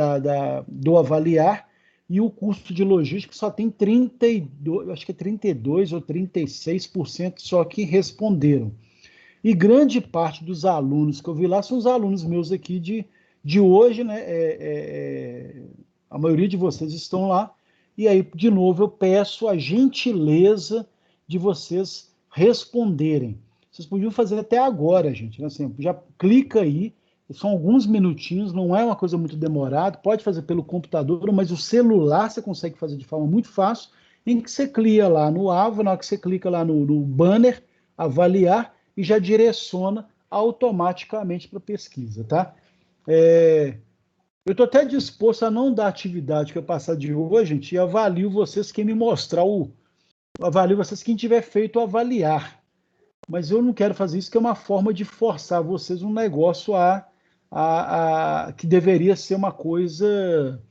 do avaliar, e o custo de logística só tem 32, acho que é 32 ou 36% só que responderam. E grande parte dos alunos que eu vi lá são os alunos meus aqui de hoje, né? A maioria de vocês estão lá. E aí, de novo, eu peço a gentileza de vocês responderem. Vocês podiam fazer até agora, gente, né? Assim, já clica aí. São alguns minutinhos, não é uma coisa muito demorada, pode fazer pelo computador, mas o celular você consegue fazer de forma muito fácil, em que você clica lá no alvo, na hora que você clica lá no banner, avaliar, e já direciona automaticamente para a pesquisa, tá? Eu estou até disposto a não dar atividade que eu passar de hoje, gente, e avalio vocês quem me mostrar avalio vocês quem tiver feito avaliar. Mas eu não quero fazer isso, que é uma forma de forçar vocês um negócio que deveria ser uma coisa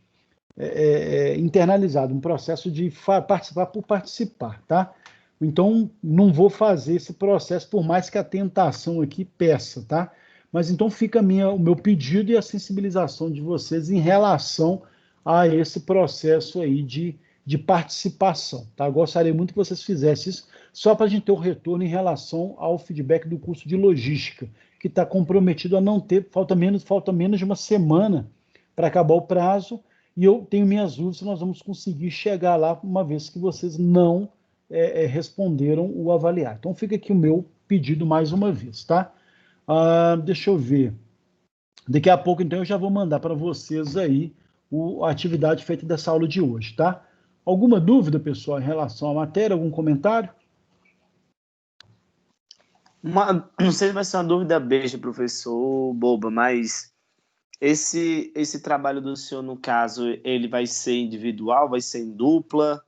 internalizada, um processo de participar por participar, tá? Então, não vou fazer esse processo, por mais que a tentação aqui peça, tá? Mas então fica o meu pedido e a sensibilização de vocês em relação a esse processo aí de participação, tá? Gostaria muito que vocês fizessem isso, só para a gente ter o retorno em relação ao feedback do curso de logística, que está comprometido a não ter, falta menos de uma semana para acabar o prazo, e eu tenho minhas dúvidas se nós vamos conseguir chegar lá, uma vez que vocês não responderam o avaliar. Então fica aqui o meu pedido mais uma vez, tá? Deixa eu ver. Daqui a pouco, então, eu já vou mandar para vocês aí a atividade feita dessa aula de hoje, tá? Alguma dúvida, pessoal, em relação à matéria? Algum comentário? Não sei se vai ser uma dúvida besta, professor, boba, mas esse trabalho do senhor, no caso, ele vai ser individual, vai ser em dupla?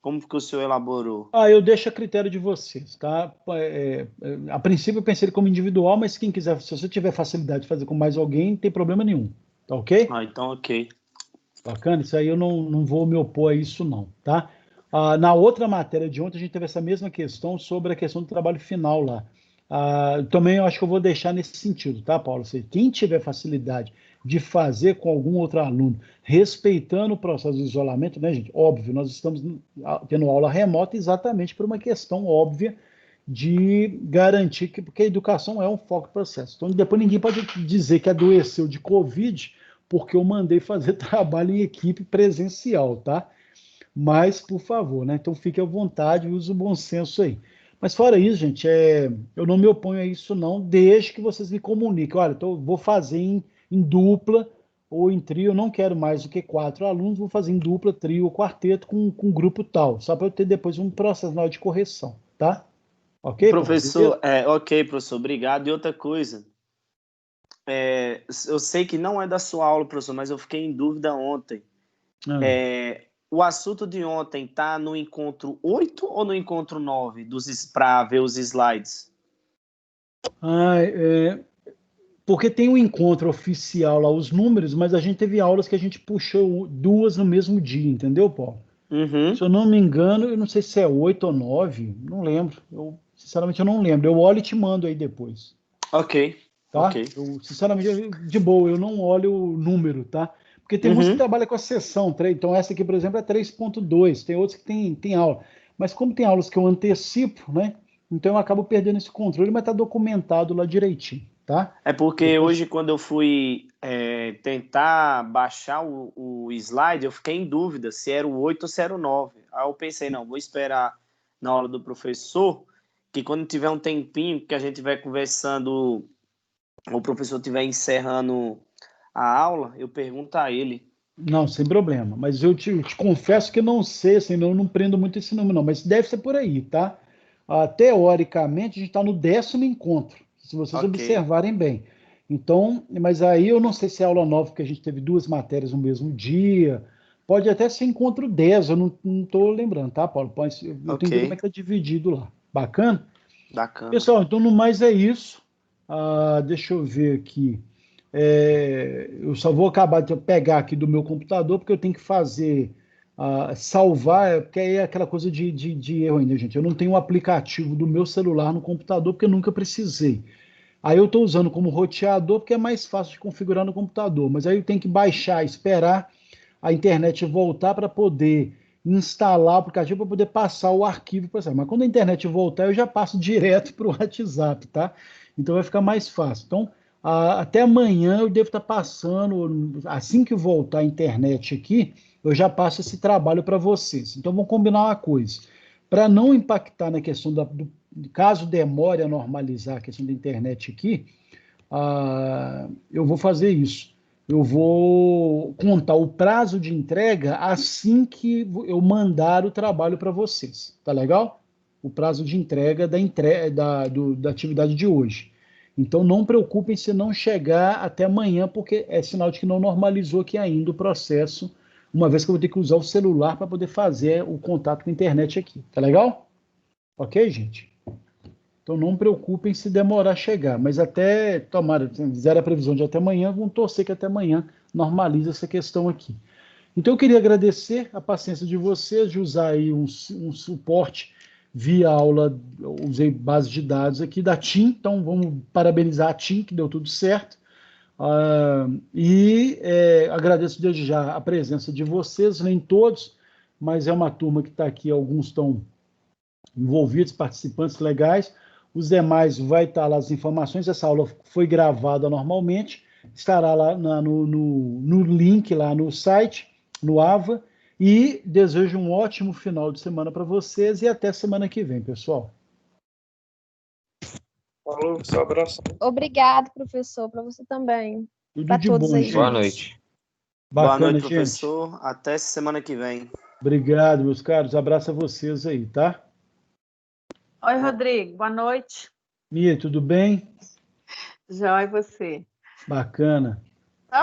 Como que o senhor elaborou? Eu deixo a critério de vocês, tá? A princípio eu pensei ele como individual, mas quem quiser, se você tiver facilidade de fazer com mais alguém, não tem problema nenhum, tá ok? Então ok. Bacana, isso aí eu não vou me opor a isso não, tá? Na outra matéria de ontem a gente teve essa mesma questão sobre a questão do trabalho final lá. Também eu acho que eu vou deixar nesse sentido, tá, Paulo? Quem tiver facilidade de fazer com algum outro aluno, respeitando o processo de isolamento, né, gente? Óbvio, nós estamos tendo aula remota exatamente por uma questão óbvia de garantir porque a educação é um foco do processo. Então, depois ninguém pode dizer que adoeceu de Covid porque eu mandei fazer trabalho em equipe presencial, tá? Mas, por favor, né? Então fique à vontade e use o bom senso aí. Mas fora isso, gente, eu não me oponho a isso não, desde que vocês me comuniquem. Olha, vou fazer em dupla, ou em trio, eu não quero mais do que 4 alunos, vou fazer em dupla, trio ou quarteto com grupo tal, só para eu ter depois um processo de correção, tá? Ok, Professor, ok, professor, obrigado. E outra coisa, eu sei que não é da sua aula, professor, mas eu fiquei em dúvida ontem. O assunto de ontem está no encontro 8 ou no encontro 9 para ver os slides? Porque tem um encontro oficial lá, os números, mas a gente teve aulas que a gente puxou 2 no mesmo dia, entendeu, Paulo? Uhum. Se eu não me engano, eu não sei se é 8 ou 9, não lembro. Sinceramente, eu não lembro. Eu olho e te mando aí depois. Ok. Tá? Ok. Sinceramente, de boa, eu não olho o número, tá? Porque tem uns que trabalham com a sessão, então essa aqui, por exemplo, é 3.2, tem outros que tem aula. Mas como tem aulas que eu antecipo, né? Então eu acabo perdendo esse controle, mas tá documentado lá direitinho, tá? É porque hoje, quando eu fui tentar baixar o slide, eu fiquei em dúvida se era o 8 ou se era o 9. Aí eu pensei, não, vou esperar na aula do professor, que quando tiver um tempinho que a gente vai conversando, o professor estiver encerrando a aula, eu pergunto a ele. Não, sem problema. Mas eu te confesso que eu não sei, assim, eu não prendo muito esse número, não. Mas deve ser por aí, tá? Teoricamente, a gente está no 10º encontro, se vocês observarem bem. Então, mas aí eu não sei se é aula nova, porque a gente teve 2 matérias no mesmo dia. Pode até ser encontro 10, eu não estou lembrando, tá, Paulo? Eu tenho que ver como é que está dividido lá. Bacana? Bacana. Pessoal, então no mais é isso. Deixa eu ver aqui. Eu só vou acabar de pegar aqui do meu computador, porque eu tenho que fazer, salvar, porque aí é aquela coisa de erro ainda, gente. Eu não tenho o aplicativo do meu celular no computador, porque eu nunca precisei. Aí eu estou usando como roteador, porque é mais fácil de configurar no computador. Mas aí eu tenho que baixar, esperar a internet voltar para poder instalar o aplicativo, para poder passar o arquivo para você. Mas quando a internet voltar, eu já passo direto para o WhatsApp, tá? Então vai ficar mais fácil. Então, até amanhã eu devo estar passando, assim que voltar a internet aqui, eu já passo esse trabalho para vocês. Então vamos combinar uma coisa. Para não impactar na questão caso demore a normalizar a questão da internet aqui, eu vou fazer isso. Eu vou contar o prazo de entrega assim que eu mandar o trabalho para vocês. Tá legal? O prazo de entrega da atividade de hoje. Então não preocupem se não chegar até amanhã, porque é sinal de que não normalizou aqui ainda o processo, uma vez que eu vou ter que usar o celular para poder fazer o contato com a internet aqui. Tá legal? Ok, gente? Então não preocupem se demorar a chegar, mas até, tomara, fizeram a previsão de até amanhã, vão torcer que até amanhã normalize essa questão aqui. Então eu queria agradecer a paciência de vocês, de usar aí um suporte via aula, usei base de dados aqui da TIM, então vamos parabenizar a TIM, que deu tudo certo. Agradeço desde já a presença de vocês, nem todos, mas é uma turma que está aqui, alguns estão envolvidos, participantes legais. Os demais vai estar lá as informações. Essa aula foi gravada normalmente, estará lá no link lá no site, no AVA. E desejo um ótimo final de semana para vocês e até semana que vem, pessoal. Falou, seu abraço. Obrigado, professor, para você também. Tudo de bom, gente. Boa noite. Bacana, boa noite, gente. professor. Até semana que vem. Obrigado, meus caros. Abraço a vocês aí, tá? Oi, Rodrigo. Boa noite. Mia, tudo bem? Já e você? Bacana.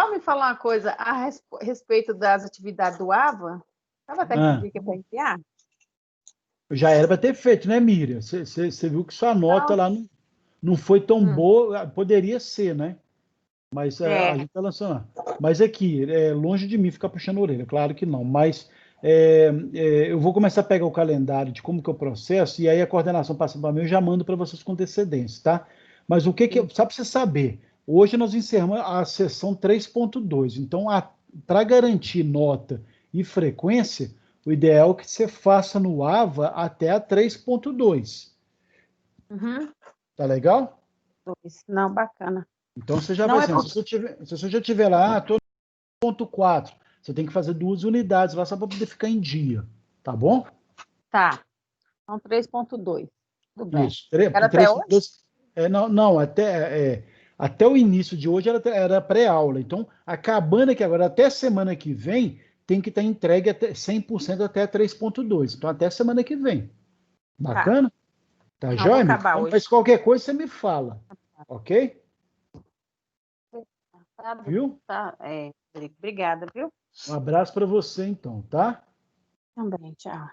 Me falar uma coisa a respeito das atividades do AVA. Estava até aqui para enviar. Já era para ter feito, né, Miriam? Você viu que sua nota lá não foi tão boa, poderia ser, né? Mas a gente está lançando. Mas aqui, longe de mim ficar puxando a orelha, claro que não. Mas eu vou começar a pegar o calendário de como que eu processo, e aí a coordenação passa para mim, eu já mando para vocês com antecedência, tá? Mas o que só para você saber, hoje nós encerramos a sessão 3.2, então para garantir nota e frequência, o ideal é que você faça no AVA até a 3.2. Tá legal? Não, bacana. Então você já vai sendo. Se você já tiver lá, estou no ponto 4, você tem que fazer 2 unidades lá só para poder ficar em dia. Tá bom? Tá. Então 3.2. Tudo bem. Isso. Era até hoje? Não, Até o início de hoje era pré-aula. Então, acabando aqui agora, até semana que vem, tem que estar entregue até 100% até 3.2. Então, até semana que vem. Bacana? Tá Não, joia? vou acabar Então, hoje. mas qualquer coisa você me fala. Ok? Tá, Viu? tá, obrigada, viu? Um abraço para você, então, tá? Também, tchau.